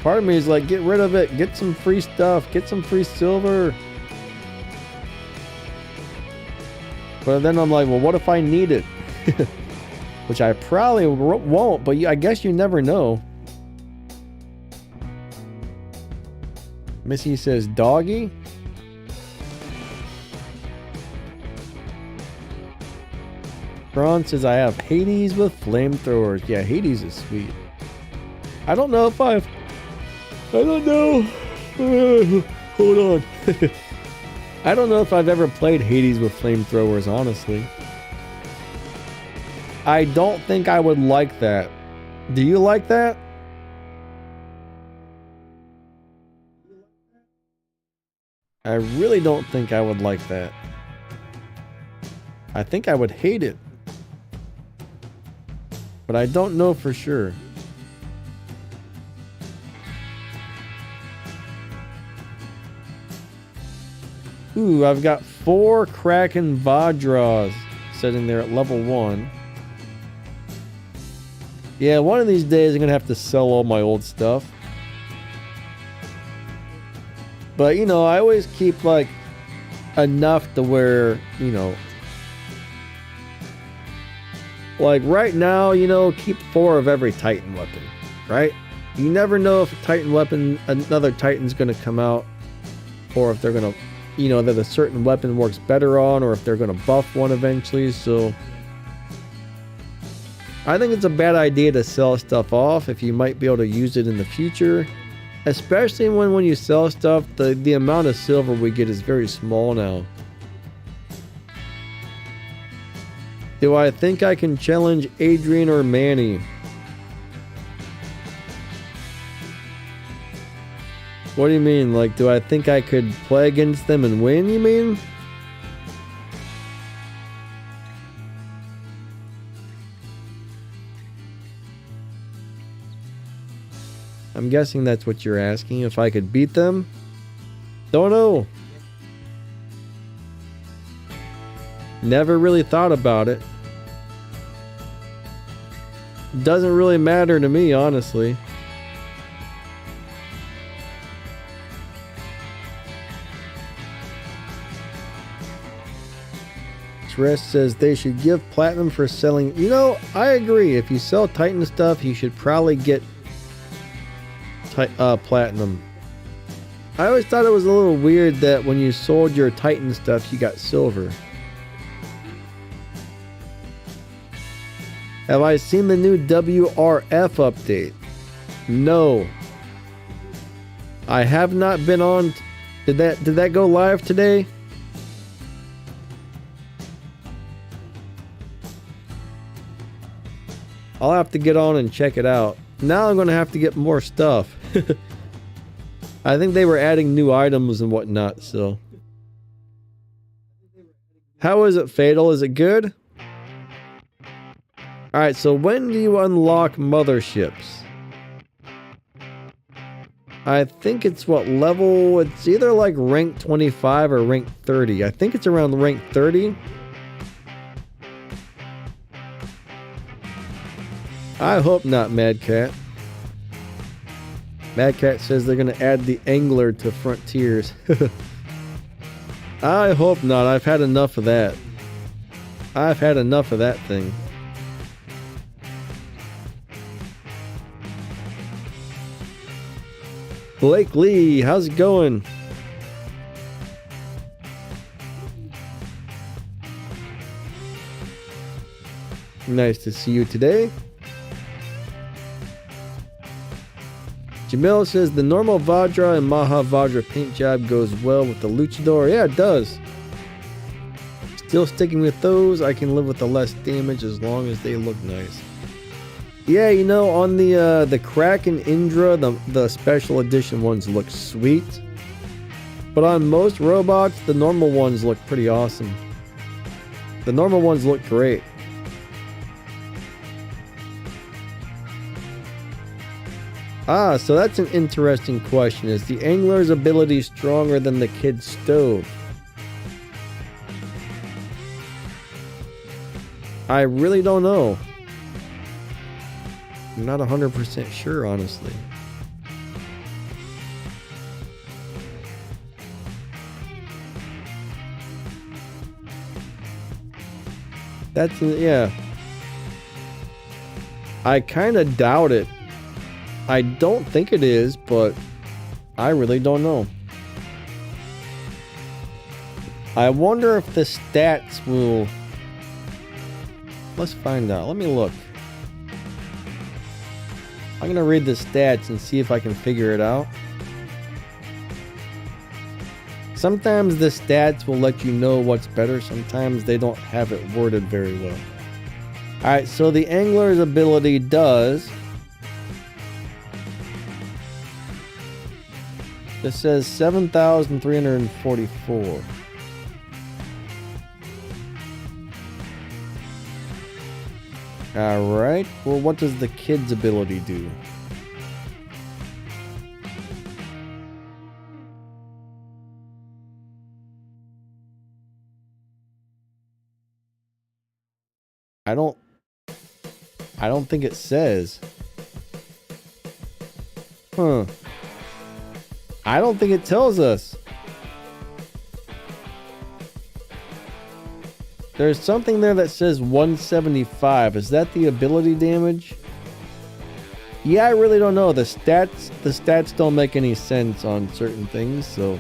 Part of me is like, get rid of it, get some free stuff, get some free silver. But then I'm like, well, what if I need it? Which I probably won't, but I guess you never know. Missy says, doggy? Braun says, I have Hades with flamethrowers. Yeah, Hades is sweet. I don't know if I don't know. Hold on. I don't know if I've ever played Hades with flamethrowers, honestly. I don't think I would like that. Do you like that? I really don't think I would like that. I think I would hate it. But I don't know for sure. Ooh, I've got 4 Kraken Vajras sitting there at level 1. Yeah, one of these days I'm going to have to sell all my old stuff. But, you know, I always keep, like, enough to where, you know... Like, right now, you know, keep 4 of every Titan weapon, right? You never know if a Titan weapon, another Titan's going to come out. Or if they're going to, you know, that a certain weapon works better on. Or if they're going to buff one eventually, so... I think it's a bad idea to sell stuff off if you might be able to use it in the future. Especially when you sell stuff, the amount of silver we get is very small now. Do I think I can challenge Adrian or Manny? What do you mean? Like, do I think I could play against them and win, you mean? I'm guessing that's what you're asking. If I could beat them? Don't know. Never really thought about it. Doesn't really matter to me, honestly. Rest says they should give platinum for selling. You know, I agree. If you sell Titan stuff, you should probably get platinum. I always thought it was a little weird that when you sold your Titan stuff, you got silver. Have I seen the new WRF update? No. I have not been on. Did that go live today? I'll have to get on and check it out. Now I'm going to have to get more stuff. I think they were adding new items and whatnot, so. How is it, Fatal? Is it good? Alright, so when do you unlock motherships? I think it's what level? It's either like rank 25 or rank 30. I think it's around rank 30. I hope not, Mad Cat. Mad Cat says they're going to add the angler to Frontiers. I hope not. I've had enough of that. I've had enough of that thing. Blake Lee, how's it going? Nice to see you today. Jamil says the normal Vajra and Maha Vajra paint job goes well with the Luchador. Yeah, it does. Still sticking with those. I can live with the less damage as long as they look nice. Yeah, you know, on the Kraken Indra, the special edition ones look sweet. But on most robots, the normal ones look pretty awesome. The normal ones look great. Ah, so that's an interesting question. Is the angler's ability stronger than the kid's stove? I really don't know. I'm not 100% sure, honestly. That's, yeah. I kind of doubt it. I don't think it is, but I really don't know. I wonder if the stats will... Let's find out. Let me look. I'm going to read the stats and see if I can figure it out. Sometimes the stats will let you know what's better. Sometimes they don't have it worded very well. Alright, so the angler's ability does... This says 7,344. Alright, well, what does the kid's ability do? I don't think it says. Huh. I don't think it tells us. There's something there that says 175. Is that the ability damage? Yeah, I really don't know. The stats don't make any sense on certain things, so.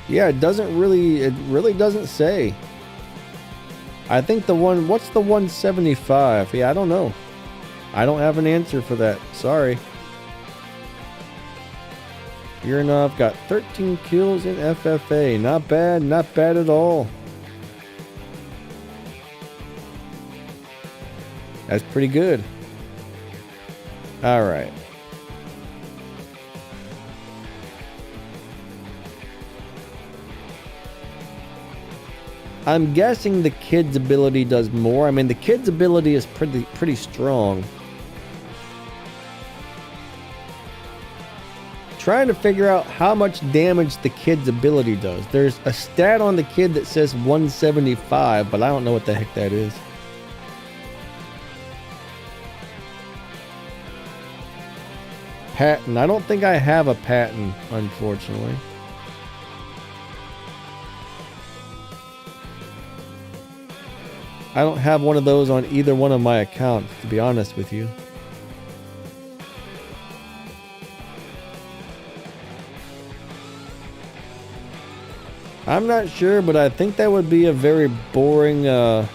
Yeah, it really doesn't say. I think what's the 175? Yeah, I don't know. I don't have an answer for that. Sorry. Urinov got 13 kills in FFA. Not bad at all. That's pretty good. All right. I'm guessing the kid's ability does more. I mean, the kid's ability is pretty strong. Trying to figure out how much damage the kid's ability does. There's a stat on the kid that says 175, but I don't know what the heck that is. Pattern. I don't think I have a pattern, unfortunately. I don't have one of those on either one of my accounts, to be honest with you. I'm not sure, but I think that would be a very boring, I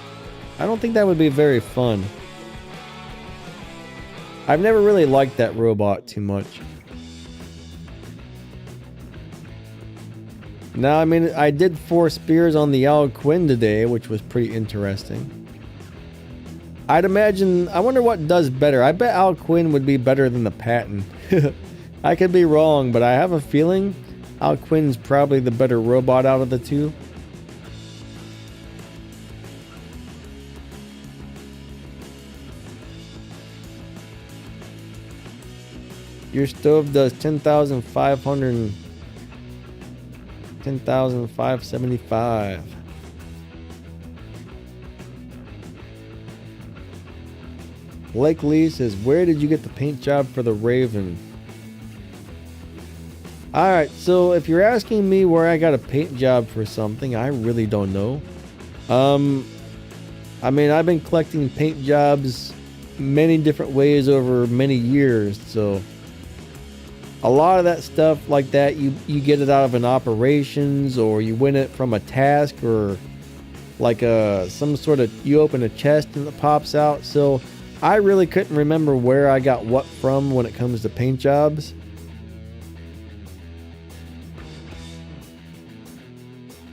don't think that would be very fun. I've never really liked that robot too much. Now, I mean, I did 4 spears on the Al Quinn today, which was pretty interesting. I'd imagine, I wonder what does better. I bet Al Quinn would be better than the Patton. I could be wrong, but I have a feeling Al Quinn's probably the better robot out of the two. Your stove does 10,500, 10,575. Blake Lee says, where did you get the paint job for the Raven? Alright, so if you're asking me where I got a paint job for something, I really don't know. I mean, I've been collecting paint jobs many different ways over many years, so a lot of that stuff like that, you get it out of an operations, or you win it from a task, or like some sort of, you open a chest and it pops out. So I really couldn't remember where I got what from when it comes to paint jobs.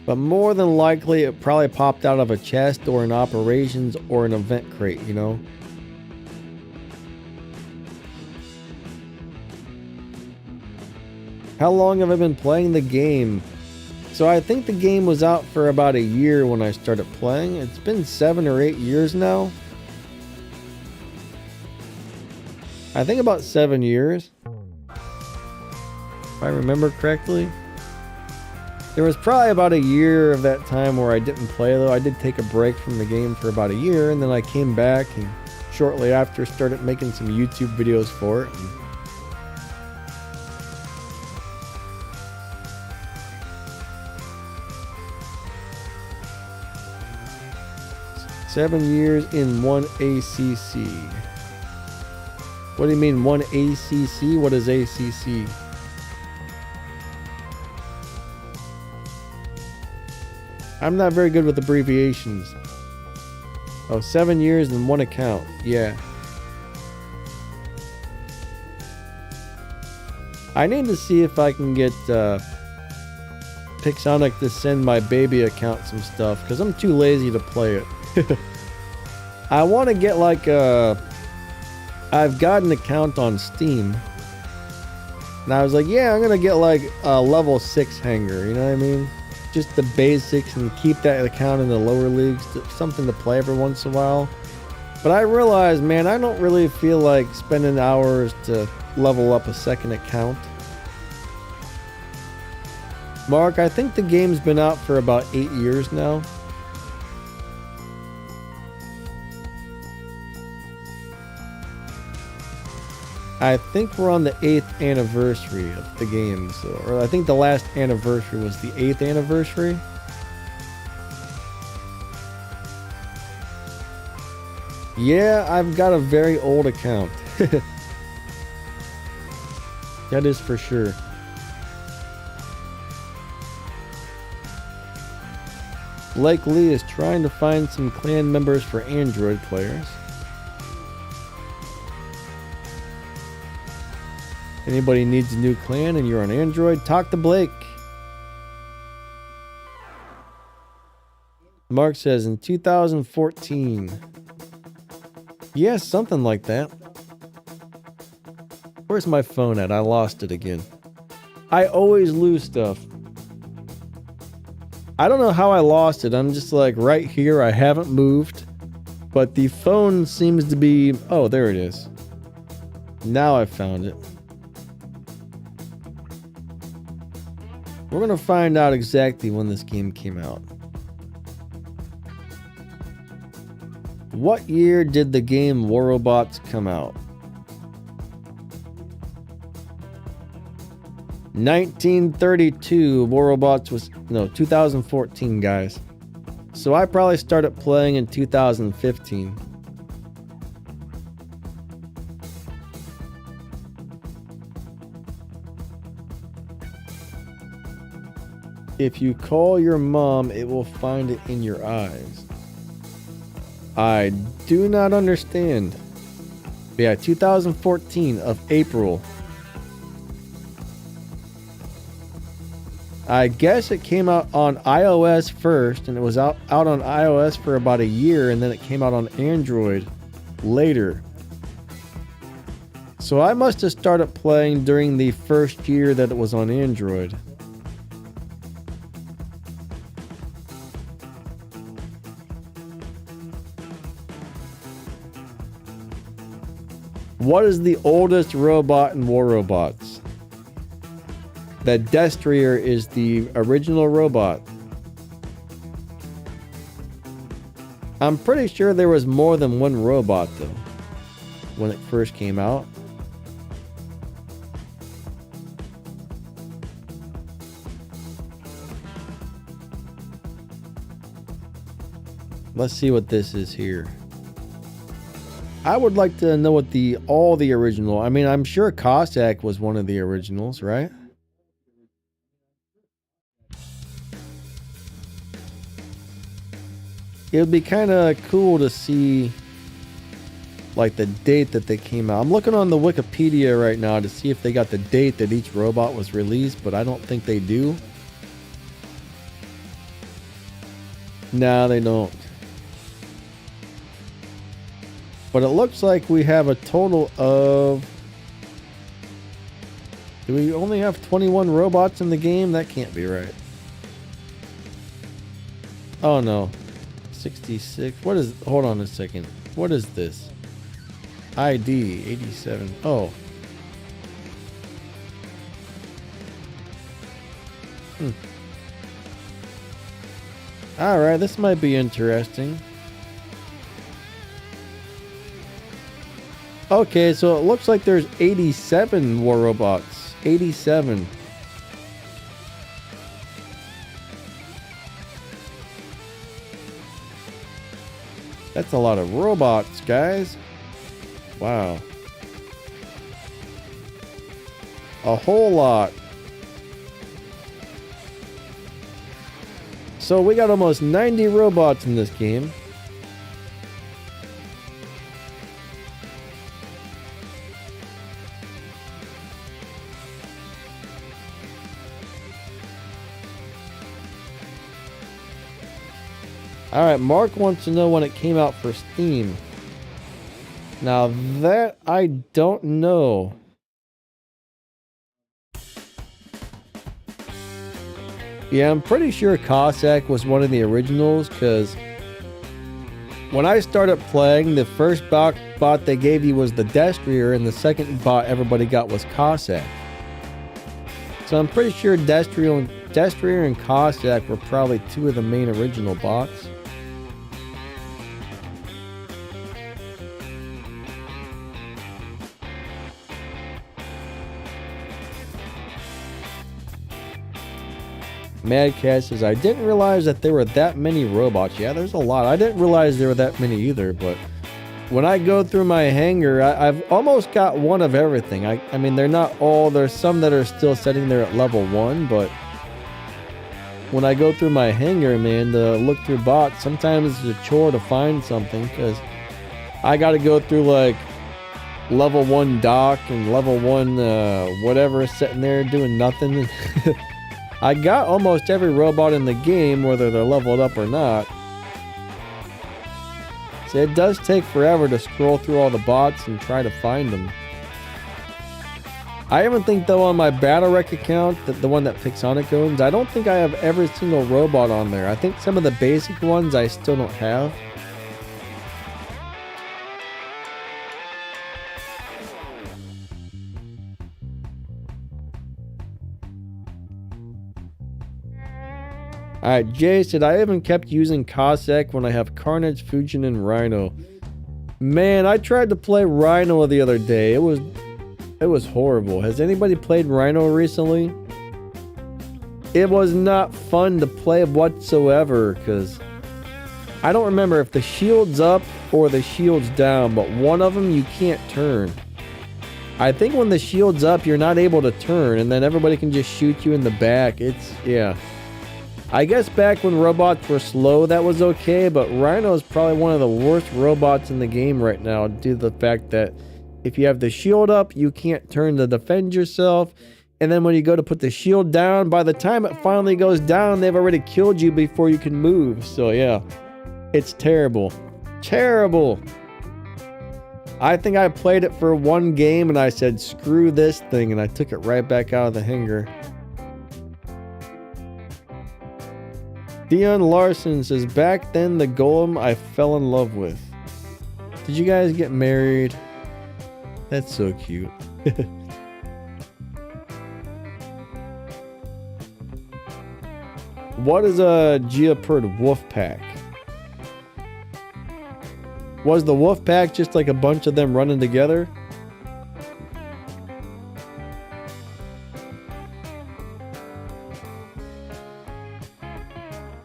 But more than likely, it probably popped out of a chest or an operations or an event crate, you know? How long have I been playing the game? So I think the game was out for about a year when I started playing. It's been 7 or 8 years now. I think about 7 years, if I remember correctly. There was probably about a year of that time where I didn't play, though. I did take a break from the game for about a year, and then I came back and shortly after started making some YouTube videos for it. 7 years in one ACC. What do you mean, one ACC? What is ACC? I'm not very good with abbreviations. Oh, 7 years in one account. Yeah. I need to see if I can get Pixonic to send my baby account some stuff, because I'm too lazy to play it. I want to get like I've got an account on Steam, and I was like, yeah, I'm gonna get like a level 6 hanger, you know what I mean? Just the basics, and keep that account in the lower leagues, something to play every once in a while. But I realized, man, I don't really feel like spending hours to level up a second account. Mark, I think the game's been out for about 8 years now. I think we're on the 8th anniversary of the game, so, or I think the last anniversary was the 8th anniversary. Yeah, I've got a very old account. That is for sure. Blake Lee is trying to find some clan members for Android players. Anybody needs a new clan and you're on Android, talk to Blake. Mark says in 2014. Yes, something like that. Where's my phone at? I lost it again. I always lose stuff. I don't know how I lost it. I'm just like right here. I haven't moved. But the phone seems to be... Oh, there it is. Now I found it. We're going to find out exactly when this game came out. What year did the game War Robots come out? 1932. War Robots was... No, 2014, guys. So I probably started playing in 2015. If you call your mom, it will find it in your eyes. I do not understand. Yeah, 2014 of April. I guess it came out on iOS first, and it was out on iOS for about a year, and then it came out on Android later. So I must have started playing during the first year that it was on Android. What is the oldest robot in War Robots? The Destroyer is the original robot. I'm pretty sure there was more than one robot though, when it first came out. Let's see what this is here. I would like to know what all the original... I mean, I'm sure Cossack was one of the originals, right? It would be kind of cool to see like the date that they came out. I'm looking on the Wikipedia right now to see if they got the date that each robot was released, but I don't think they do. No, they don't. But it looks like we have a total of... Do we only have 21 robots in the game? That can't be right. Oh no. 66. What is... Hold on a second. What is this? ID 87. Oh. Alright, this might be interesting. Okay, so it looks like there's 87 War Robots. 87. That's a lot of robots, guys. Wow. A whole lot. So we got almost 90 robots in this game. Alright, Mark wants to know when it came out for Steam. Now that I don't know. Yeah, I'm pretty sure Cossack was one of the originals, because when I started playing, the first bot they gave you was the Destroyer, and the second bot everybody got was Cossack. So I'm pretty sure Destroyer and Cossack were probably two of the main original bots. Madcat says, I didn't realize that there were that many robots. Yeah, there's a lot. I didn't realize there were that many either, but when I go through my hangar, I've almost got one of everything. I mean, they're not all. There's some that are still sitting there at level 1, but when I go through my hangar, man, to look through bots, sometimes it's a chore to find something, because I got to go through, like, level 1 dock and level 1 whatever is sitting there doing nothing. I got almost every robot in the game, whether they're leveled up or not. So it does take forever to scroll through all the bots and try to find them. I even think though on my battle rec account, the one that Pixonic owns, I don't think I have every single robot on there. I think some of the basic ones I still don't have. Alright, Jay said, I even kept using Cossack when I have Carnage, Fujin, and Rhino. Man, I tried to play Rhino the other day. It was horrible. Has anybody played Rhino recently? It was not fun to play whatsoever, because I don't remember if the shield's up or the shield's down, but one of them you can't turn. I think when the shield's up, you're not able to turn, and then everybody can just shoot you in the back. Yeah. I guess back when robots were slow, that was okay, but Rhino is probably one of the worst robots in the game right now due to the fact that if you have the shield up, you can't turn to defend yourself, and then when you go to put the shield down, by the time it finally goes down, they've already killed you before you can move. So yeah, it's terrible. Terrible! I think I played it for one game and I said, screw this thing, and I took it right back out of the hangar. Dion Larson says, back then the golem I fell in love with. Did you guys get married? That's so cute. What is a Geoperd wolf pack? Was the wolf pack just like a bunch of them running together?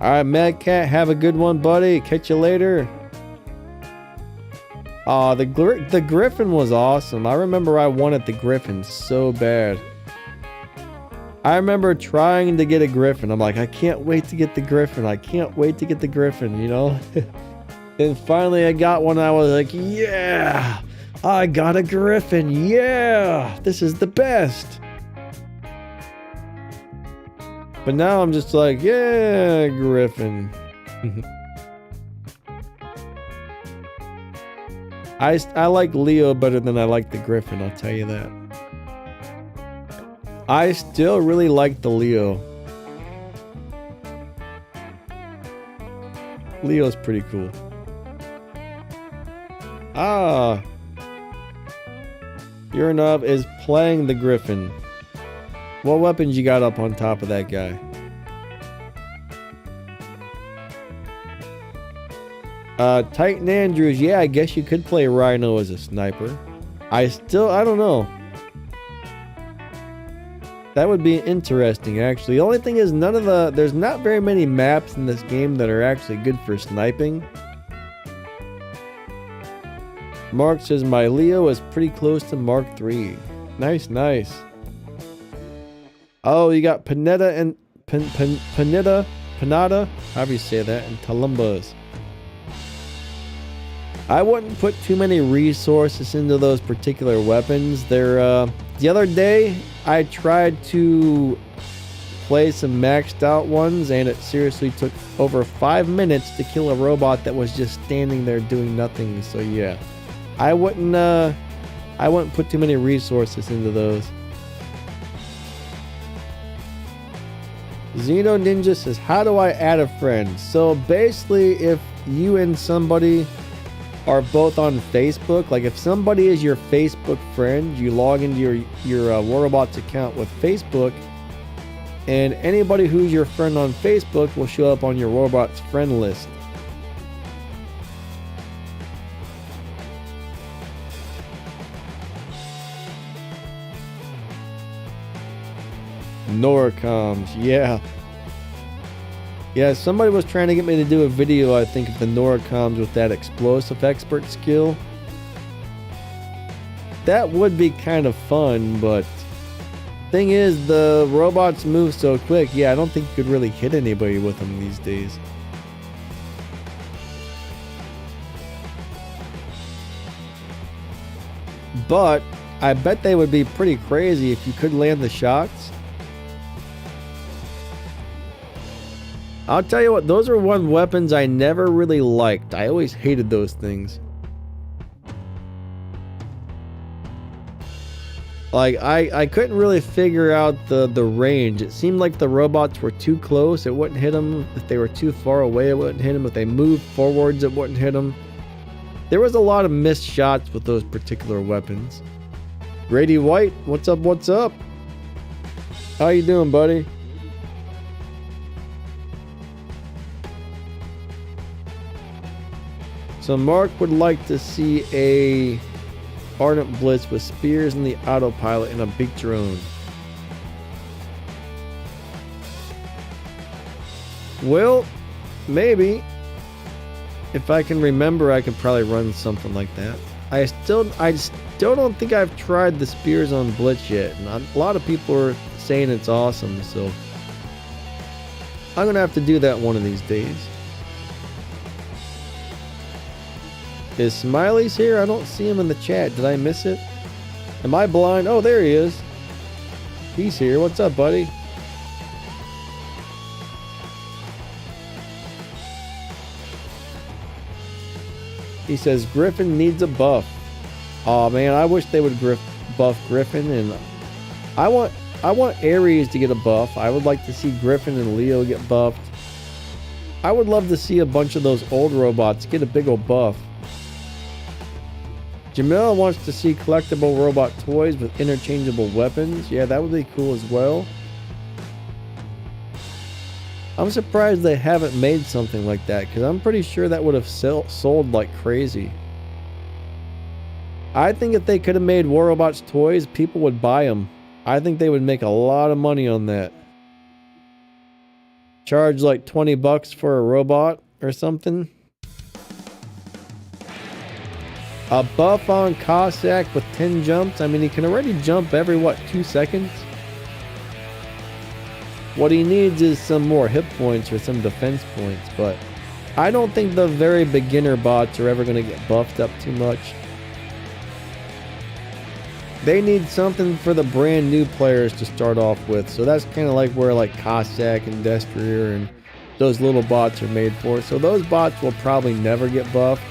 Alright, Mad Cat, have a good one, buddy. Catch you later. Aw, the Griffin was awesome. I remember I wanted the Griffin so bad. I remember trying to get a Griffin. I'm like, I can't wait to get the Griffin. I can't wait to get the Griffin, you know? And finally I got one. I was like, yeah, I got a Griffin. Yeah, this is the best. But now I'm just like, yeah, Griffin. I like Leo better than I like the Griffin, I'll tell you that. I still really like the Leo. Leo's pretty cool. Ah. Uranov is playing the Griffin. What weapons you got up on top of that guy? Titan Andrews, yeah, I guess you could play Rhino as a sniper. I don't know. That would be interesting, actually. The only thing is, there's not very many maps in this game that are actually good for sniping. Mark says, my Leo is pretty close to Mark III. Nice, nice. Oh, you got Panetta and Panada, however you say that, and Talumbas. I wouldn't put too many resources into those particular weapons. They're, the other day, I tried to play some maxed out ones, and it seriously took over 5 minutes to kill a robot that was just standing there doing nothing. So yeah, I wouldn't put too many resources into those. Xeno Ninja says, how do I add a friend? So basically, if you and somebody are both on Facebook, like if somebody is your Facebook friend, you log into your War Robots account with Facebook, and anybody who's your friend on Facebook will show up on your War Robots friend list. Norcoms, yeah. Yeah, somebody was trying to get me to do a video, I think, of the Norcoms with that explosive expert skill. That would be kind of fun, but thing is, the robots move so quick. Yeah, I don't think you could really hit anybody with them these days. But I bet they would be pretty crazy if you could land the shots. I'll tell you what, those are one weapons I never really liked. I always hated those things. Like, I couldn't really figure out the range. It seemed like the robots were too close, it wouldn't hit them. If they were too far away, it wouldn't hit them. If they moved forwards, it wouldn't hit them. There was a lot of missed shots with those particular weapons. Grady White, what's up, what's up? How you doing, buddy? So Mark would like to see a Ardent Blitz with spears in the autopilot and a big drone. Well, maybe. If I can remember, I could probably run something like that. I still don't think I've tried the spears on Blitz yet. And a lot of people are saying it's awesome, so I'm gonna have to do that one of these days. Is Smiley's here? I don't see him in the chat. Did I miss it? Am I blind? Oh, there he is. He's here. What's up, buddy? He says Griffin needs a buff. Oh man, I wish they would buff Griffin, and I want Ares to get a buff. I would like to see Griffin and Leo get buffed. I would love to see a bunch of those old robots get a big old buff. Jamil wants to see collectible robot toys with interchangeable weapons. Yeah, that would be cool as well. I'm surprised they haven't made something like that, because I'm pretty sure that would have sold like crazy. I think if they could have made War Robots toys, people would buy them. I think they would make a lot of money on that. Charge like 20 bucks for a robot or something. A buff on Cossack with 10 jumps. I mean, he can already jump every, what, 2 seconds? What he needs is some more hit points or some defense points, but I don't think the very beginner bots are ever going to get buffed up too much. They need something for the brand new players to start off with, so that's kind of like where like Cossack and Destrier and those little bots are made for. So those bots will probably never get buffed.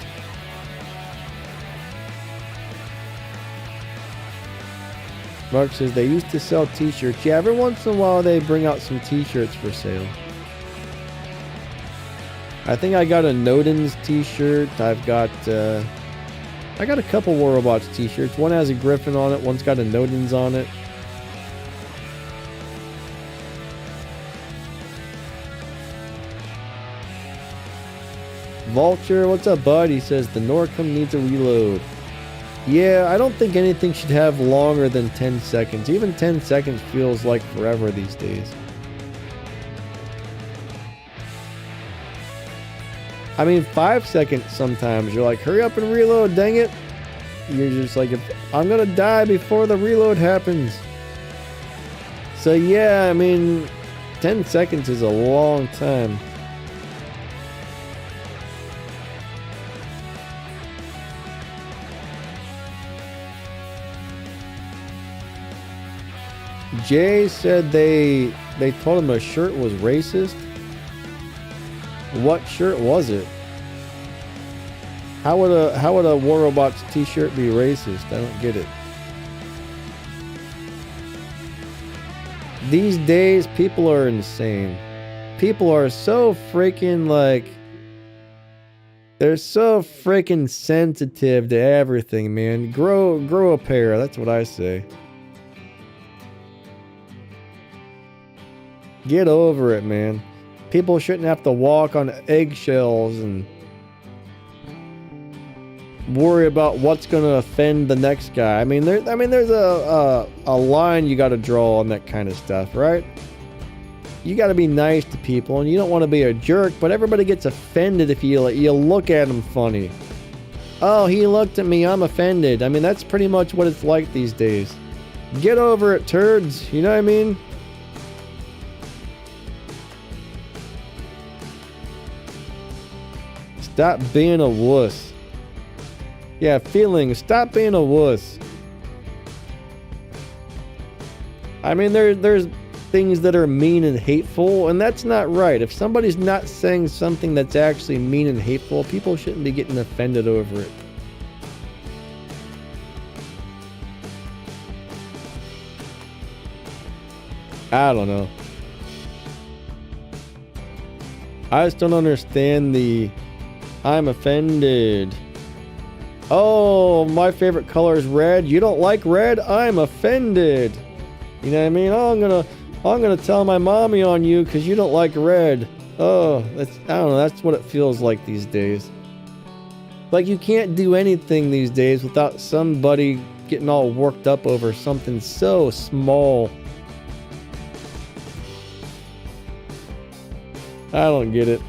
Mark says they used to sell t-shirts. Yeah, every once in a while they bring out some t-shirts for sale. I think I got a Nodens t-shirt. I got a couple War Robots t-shirts. One has a Griffin on it. One's got a Nodens on it. Vulture, what's up, bud? He says the Norcom needs a reload. Yeah, I don't think anything should have longer than 10 seconds. Even 10 seconds feels like forever these days. I mean, 5 seconds sometimes. You're like, hurry up and reload, dang it. You're just like, I'm gonna die before the reload happens. So yeah, I mean, 10 seconds is a long time. Jay said they told him a shirt was racist. What shirt was it? How would a War Robots t-shirt be racist? I don't get it. These days, people are insane. People are so freaking like... They're so freaking sensitive to everything, man. Grow a pair, that's what I say. Get over it, man. People shouldn't have to walk on eggshells and worry about what's going to offend the next guy. I mean, there's a line you got to draw on that kind of stuff, right? You got to be nice to people, and you don't want to be a jerk, but everybody gets offended if you look at them funny. Oh, he looked at me, I'm offended. I mean, that's pretty much what it's like these days. Get over it, turds. You know what I mean? Stop being a wuss. Yeah, feelings. Stop being a wuss. I mean, there's things that are mean and hateful, and that's not right. If somebody's not saying something that's actually mean and hateful, people shouldn't be getting offended over it. I don't know. I just don't understand the I'm offended. Oh, my favorite color is red. You don't like red? I'm offended. You know what I mean? Oh, I'm gonna tell my mommy on you because you don't like red. Oh, I don't know. That's what it feels like these days. Like you can't do anything these days without somebody getting all worked up over something so small. I don't get it.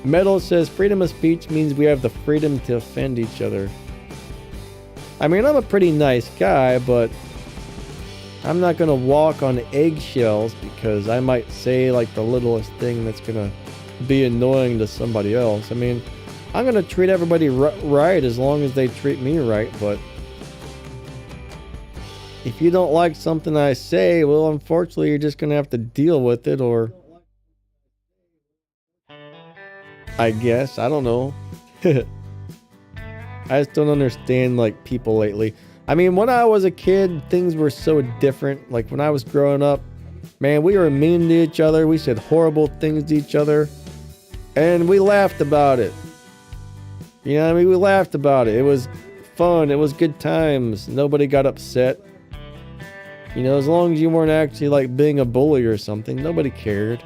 Metal says freedom of speech means we have the freedom to offend each other. I mean, I'm a pretty nice guy, but I'm not gonna walk on eggshells because I might say like the littlest thing that's gonna be annoying to somebody else. I mean, I'm gonna treat everybody right as long as they treat me right, but if you don't like something I say, well, unfortunately, you're just gonna have to deal with it, or I guess, I don't know. I just don't understand, like, people lately. I mean, when I was a kid, things were so different. Like, when I was growing up, man, we were mean to each other. We said horrible things to each other. And we laughed about it. You know what I mean? We laughed about it. It was fun. It was good times. Nobody got upset. You know, as long as you weren't actually, like, being a bully or something, nobody cared.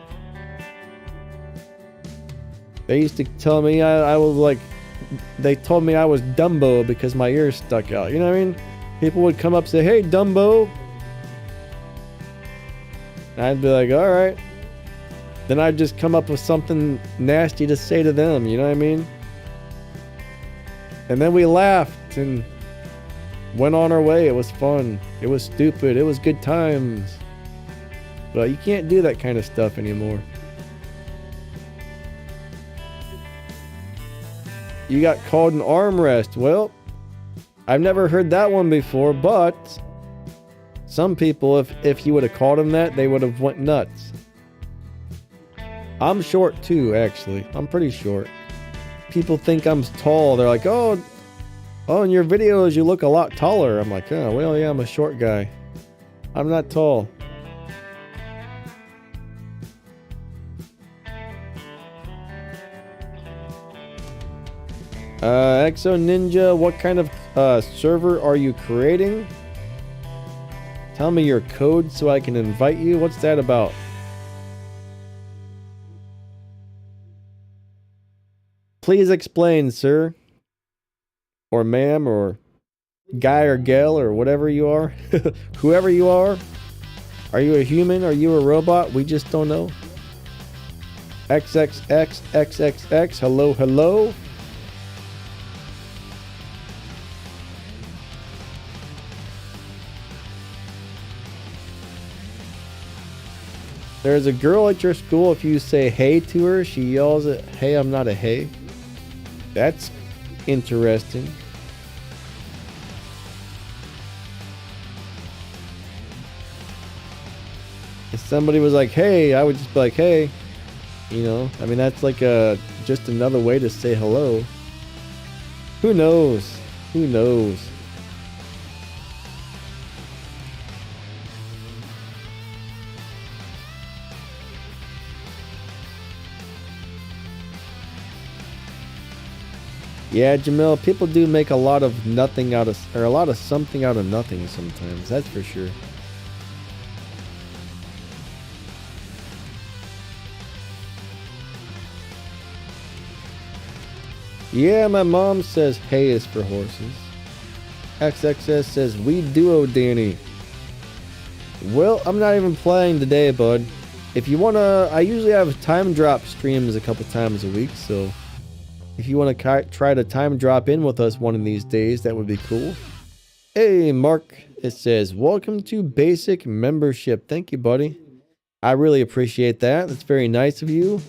They used to tell me I was like, they told me I was Dumbo because my ears stuck out. You know what I mean? People would come up and say, hey, Dumbo. And I'd be like, all right. Then I'd just come up with something nasty to say to them. You know what I mean? And then we laughed and went on our way. It was fun. It was stupid. It was good times. But you can't do that kind of stuff anymore. You got called an armrest. Well, I've never heard that one before, but some people, if you would have called them that, they would have went nuts. I'm short too, actually. I'm pretty short. People think I'm tall. They're like, oh, in your videos you look a lot taller. I'm like, oh, well, yeah, I'm a short guy. I'm not tall. Exo Ninja, what kind of server are you creating? Tell me your code so I can invite you. What's that about? Please explain, sir. Or ma'am, or guy or gal, or whatever you are. Whoever you are. Are you a human? Are you a robot? We just don't know. XXX. Hello, hello. There's a girl at your school, if you say hey to her, she yells at, hey, I'm not a hey. That's interesting. If somebody was like, hey, I would just be like, hey. You know, I mean, that's like just another way to say hello. Who knows? Who knows? Yeah, Jamil, people do make a lot of nothing out of, or a lot of something out of nothing sometimes, that's for sure. Yeah, my mom says hay is for horses. XXS says we duo Danny. Well, I'm not even playing today, bud. If you wanna, I usually have time drop streams a couple times a week, so if you want to try to time drop in with us one of these days, that would be cool. Hey, Mark, it says, welcome to basic membership. Thank you, buddy. I really appreciate that. That's very nice of you.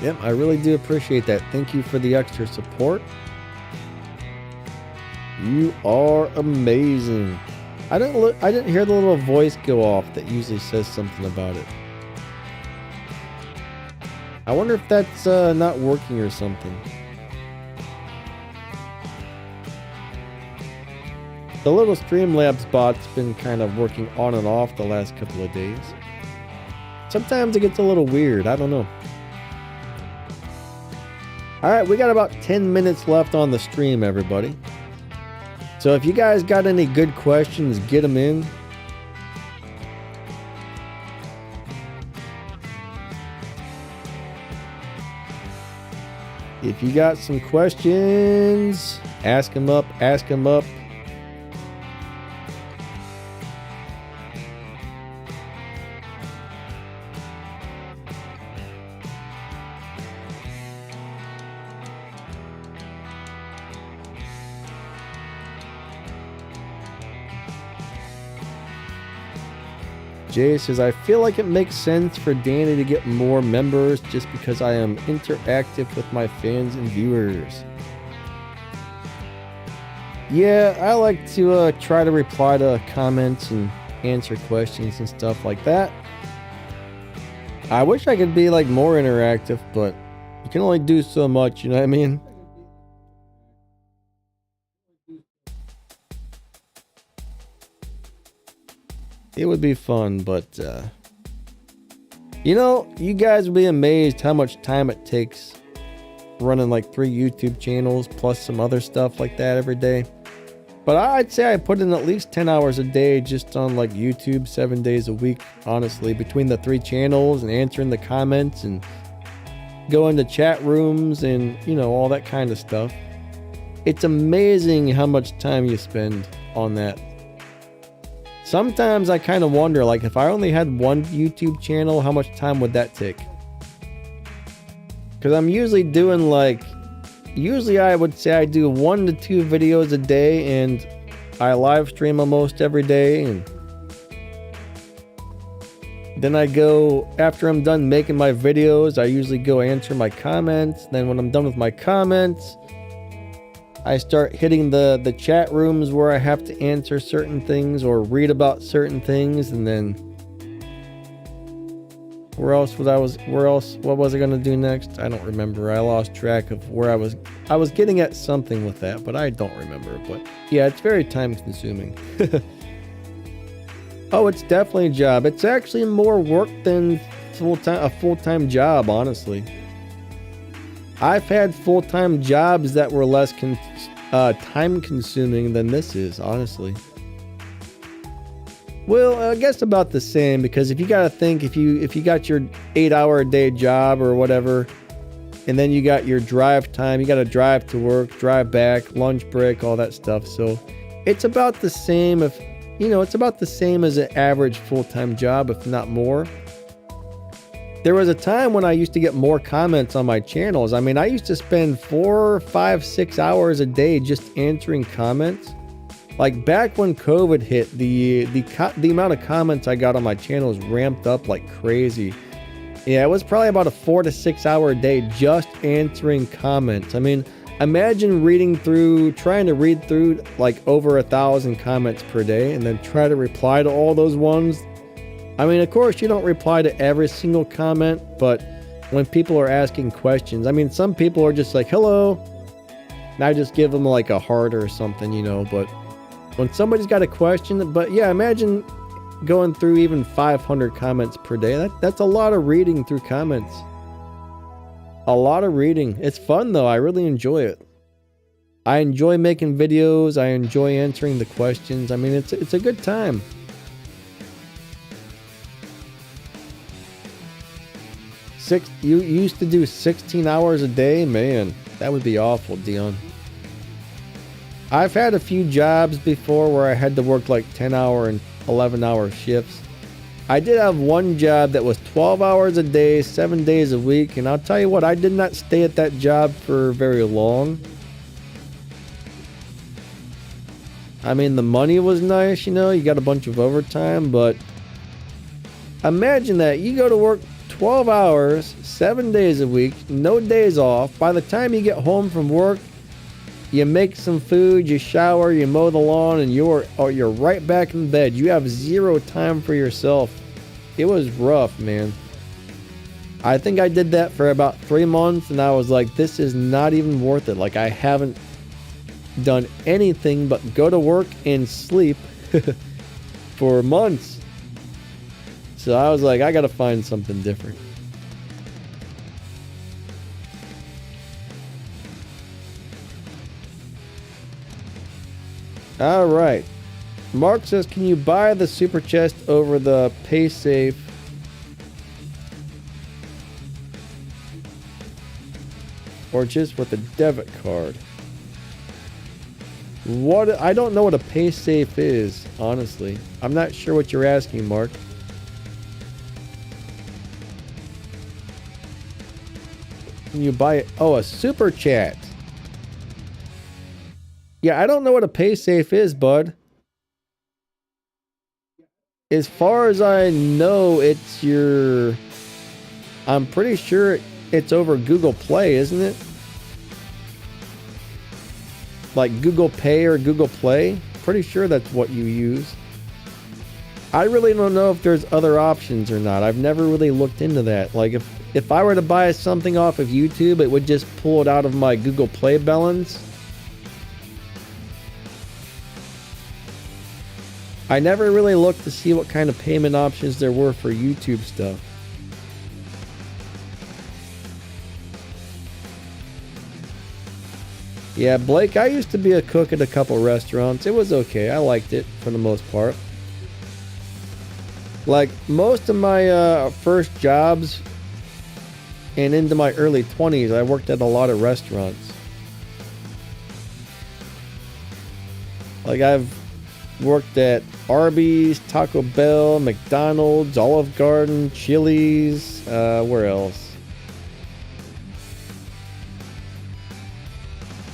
Yep, I really do appreciate that. Thank you for the extra support. You are amazing. I didn't hear the little voice go off that usually says something about it. I wonder if that's not working or something. The little Streamlabs bot's been kind of working on and off the last couple of days. Sometimes it gets a little weird, I don't know. Alright, we got about 10 minutes left on the stream, everybody. So if you guys got any good questions, get them in. If you got some questions, ask them up, ask them up. Jay says, I feel like it makes sense for Danny to get more members just because I am interactive with my fans and viewers. Yeah, I like to try to reply to comments and answer questions and stuff like that. I wish I could be like more interactive, but you can only do so much, you know what I mean? It would be fun, but you know, you guys would be amazed how much time it takes running like 3 YouTube channels plus some other stuff like that every day. But I'd say I put in at least 10 hours a day just on like YouTube 7 days a week, honestly, between the 3 channels and answering the comments and going to chat rooms and, you know, all that kind of stuff. It's amazing how much time you spend on that. Sometimes I kind of wonder, like, if I only had one YouTube channel, how much time would that take? Because I'm usually doing like, usually I would say I do 1 to 2 videos a day, and I live stream almost every day, and then I go, after I'm done making my videos, I usually go answer my comments. Then when I'm done with my comments, I start hitting the chat rooms where I have to answer certain things or read about certain things, and then what was I gonna do next? I don't remember. I lost track of where I was getting at something with that, but I don't remember. But yeah, it's very time consuming. Oh, it's definitely a job. It's actually more work than a full-time job, honestly. I've had full-time jobs that were less time-consuming than this is, honestly. Well, I guess about the same, because if you gotta think, if you got your 8-hour-a-day job or whatever, and then you got your drive time, you gotta drive to work, drive back, lunch break, all that stuff. So it's about the same. If you know, it's about the same as an average full-time job, if not more. There was a time when I used to get more comments on my channels. I mean, I used to spend 4, 5, 6 hours a day just answering comments. Like back when COVID hit, the amount of comments I got on my channels ramped up like crazy. Yeah, it was probably about a 4 to 6 hour a day just answering comments. I mean, imagine trying to read through like over 1,000 comments per day and then try to reply to all those ones. I mean, of course, you don't reply to every single comment, but when people are asking questions, I mean, some people are just like, hello, and I just give them like a heart or something, you know, but when somebody's got a question, but yeah, imagine going through even 500 comments per day. That's a lot of reading through comments. A lot of reading. It's fun though. I really enjoy it. I enjoy making videos. I enjoy answering the questions. I mean, it's a good time. You used to do 16 hours a day? Man, that would be awful, Dion. I've had a few jobs before where I had to work like 10-hour and 11-hour shifts. I did have one job that was 12 hours a day, 7 days a week, and I'll tell you what, I did not stay at that job for very long. I mean, the money was nice, you know, you got a bunch of overtime, but imagine that. You go to work 12 hours, 7 days a week, no days off. By the time you get home from work, You make some food, you shower, you mow the lawn, and you're right back in bed. You have zero time for yourself. It was rough, man. I think I did that for about 3 months, and I was like, this is not even worth it. Like, I haven't done anything but go to work and sleep for months. So I was like, I gotta find something different. All right. Mark says, can you buy the super chest over the pay safe? Or just with a debit card? What? I don't know what a pay safe is, honestly. I'm not sure what you're asking, Mark. Can you buy it? Oh, a super chat. Yeah, I don't know what a pay safe is, bud. As far as I know, it's your... I'm pretty sure it's over Google Play, isn't it? Like Google Pay or Google Play. Pretty sure that's what you use. I really don't know if there's other options or not. I've never really looked into that. Like if I were to buy something off of YouTube, it would just pull it out of my Google Play balance. I never really looked to see what kind of payment options there were for YouTube stuff. Yeah, Blake, I used to be a cook at a couple restaurants. It was okay. I liked it for the most part. Like, most of my first jobs and into my early 20s, I worked at a lot of restaurants. Like, I've worked at Arby's, Taco Bell, McDonald's, Olive Garden, Chili's, where else?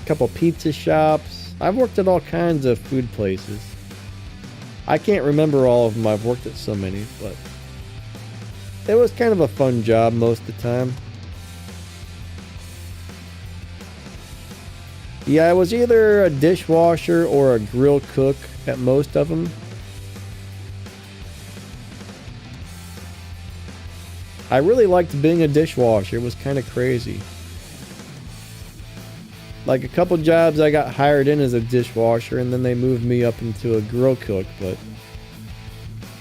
A couple pizza shops. I've worked at all kinds of food places. I can't remember all of them. I've worked at so many, but it was kind of a fun job most of the time. Yeah, I was either a dishwasher or a grill cook at most of them. I really liked being a dishwasher. It was kind of crazy. Like a couple jobs I got hired in as a dishwasher and then they moved me up into a grill cook, but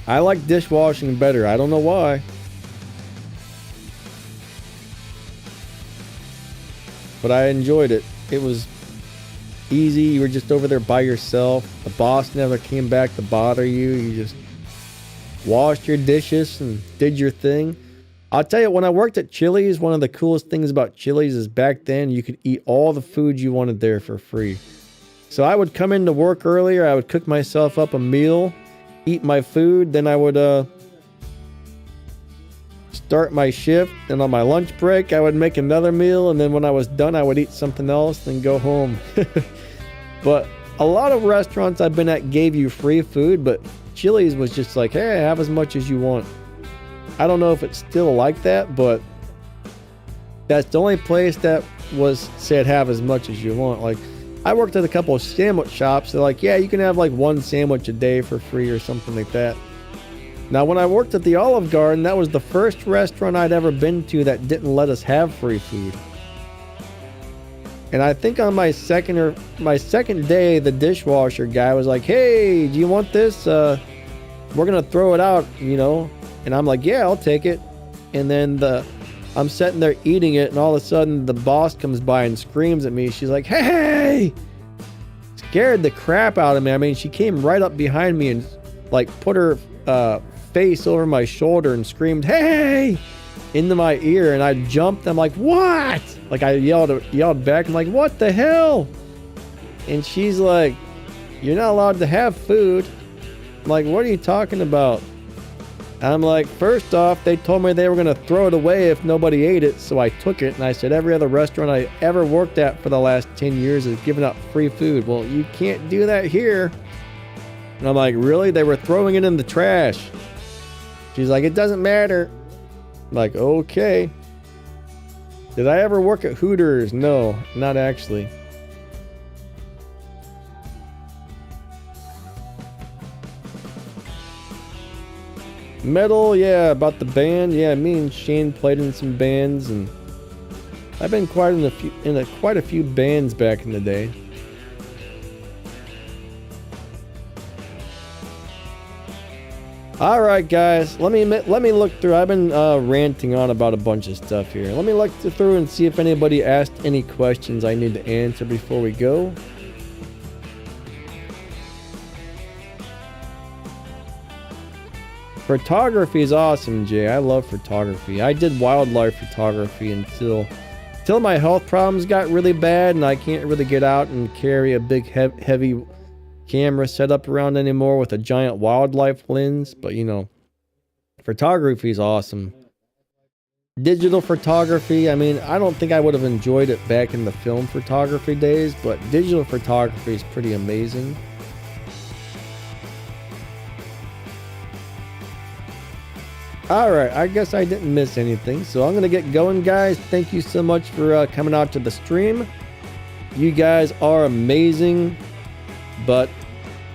I like dishwashing better. I don't know why. But I enjoyed it. It was easy. You were just over there by yourself. The boss never came back to bother you. You just washed your dishes and did your thing. I'll tell you, when I worked at Chili's, one of the coolest things about Chili's is back then you could eat all the food you wanted there for free. So I would come into work earlier, I would cook myself up a meal, eat my food, then I would start my shift, and on my lunch break I would make another meal, and then when I was done I would eat something else, then go home. But a lot of restaurants I've been at gave you free food, but Chili's was just like, hey, have as much as you want. I don't know if it's still like that, but that's the only place that said have as much as you want. Like, I worked at a couple of sandwich shops. They're like, yeah, you can have like one sandwich a day for free or something like that. Now, when I worked at the Olive Garden, that was the first restaurant I'd ever been to that didn't let us have free food. And I think on my second day, the dishwasher guy was like, hey, do you want this? We're going to throw it out, you know. And I'm like, yeah, I'll take it. And then I'm sitting there eating it, and all of a sudden the boss comes by and screams at me. She's like, hey! Scared the crap out of me. I mean, she came right up behind me and like put her face over my shoulder and screamed, hey! Into my ear, and I jumped. I'm like, what? Like, I yelled back. I'm like, what the hell? And she's like, you're not allowed to have food. I'm like, what are you talking about? I'm like, first off, they told me they were going to throw it away if nobody ate it, so I took it, and I said every other restaurant I ever worked at for the last 10 years is giving out free food. Well, you can't do that here. And I'm like, really? They were throwing it in the trash. She's like, it doesn't matter. I'm like, okay. Did I ever work at Hooters? No, not actually. Metal, yeah, about the band. Yeah, me and Shane played in some bands, and I've been quite a few bands back in the day. All right, guys, let me look through. I've been ranting on about a bunch of stuff here. Let me look through and see if anybody asked any questions I need to answer before we go. Photography is awesome, Jay. I love photography. I did wildlife photography until my health problems got really bad, and I can't really get out and carry a big heavy camera set up around anymore with a giant wildlife lens. But you know, photography is awesome. Digital photography, I mean, I don't think I would have enjoyed it back in the film photography days, but digital photography is pretty amazing. Alright, I guess I didn't miss anything, so I'm gonna get going, guys. Thank you so much for coming out to the stream. You guys are amazing, but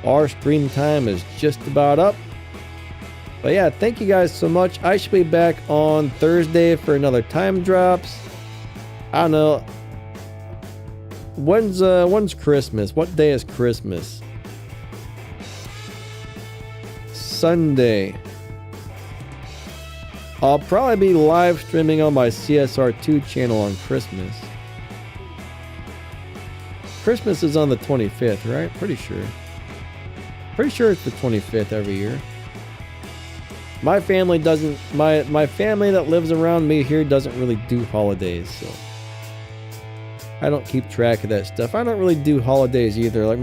our stream time is just about up. But yeah, thank you guys so much. I should be back on Thursday for another time drops. I don't know. When's Christmas? What day is Christmas? Sunday. I'll probably be live streaming on my CSR2 channel on Christmas. Christmas is on the 25th, right? Pretty sure. Pretty sure it's the 25th every year. My family doesn't, my family that lives around me here doesn't really do holidays, so I don't keep track of that stuff. I don't really do holidays either. Like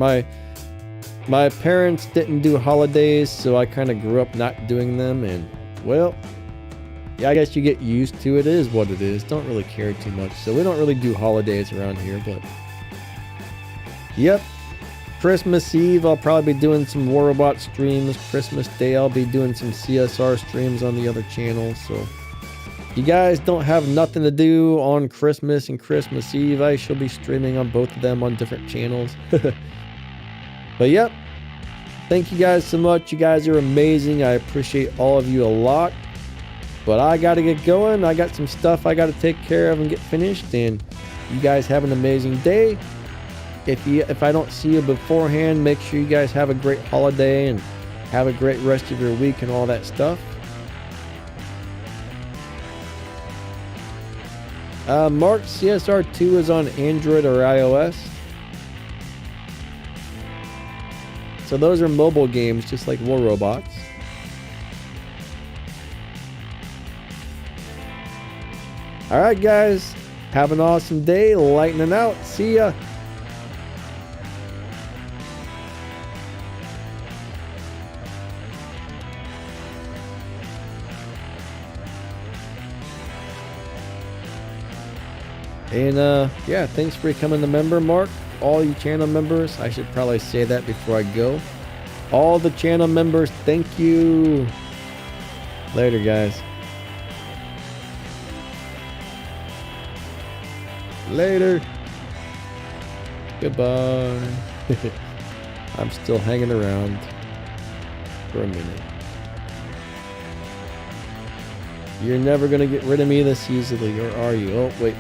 my parents didn't do holidays, so I kind of grew up not doing them, and well, yeah, I guess you get used to it. It is what it is. Don't really care too much. So we don't really do holidays around here, but yep. Christmas Eve, I'll probably be doing some War Robot streams. Christmas Day, I'll be doing some CSR streams on the other channel. So you guys don't have nothing to do on Christmas and Christmas Eve, I shall be streaming on both of them on different channels. But yep, thank you guys so much. You guys are amazing. I appreciate all of you a lot. But I gotta get going. I got some stuff I gotta take care of and get finished. And you guys have an amazing day. If I don't see you beforehand, make sure you guys have a great holiday and have a great rest of your week and all that stuff. Mark, CSR2 is on Android or iOS. So those are mobile games, just like War Robots. Alright guys, have an awesome day, lightning out, see ya! And yeah, thanks for becoming a member, Mark. All you channel members, I should probably say that before I go. All the channel members, thank you. Later, guys. Later. Goodbye. I'm still hanging around for a minute. You're never gonna get rid of me this easily, or are you? Oh, wait.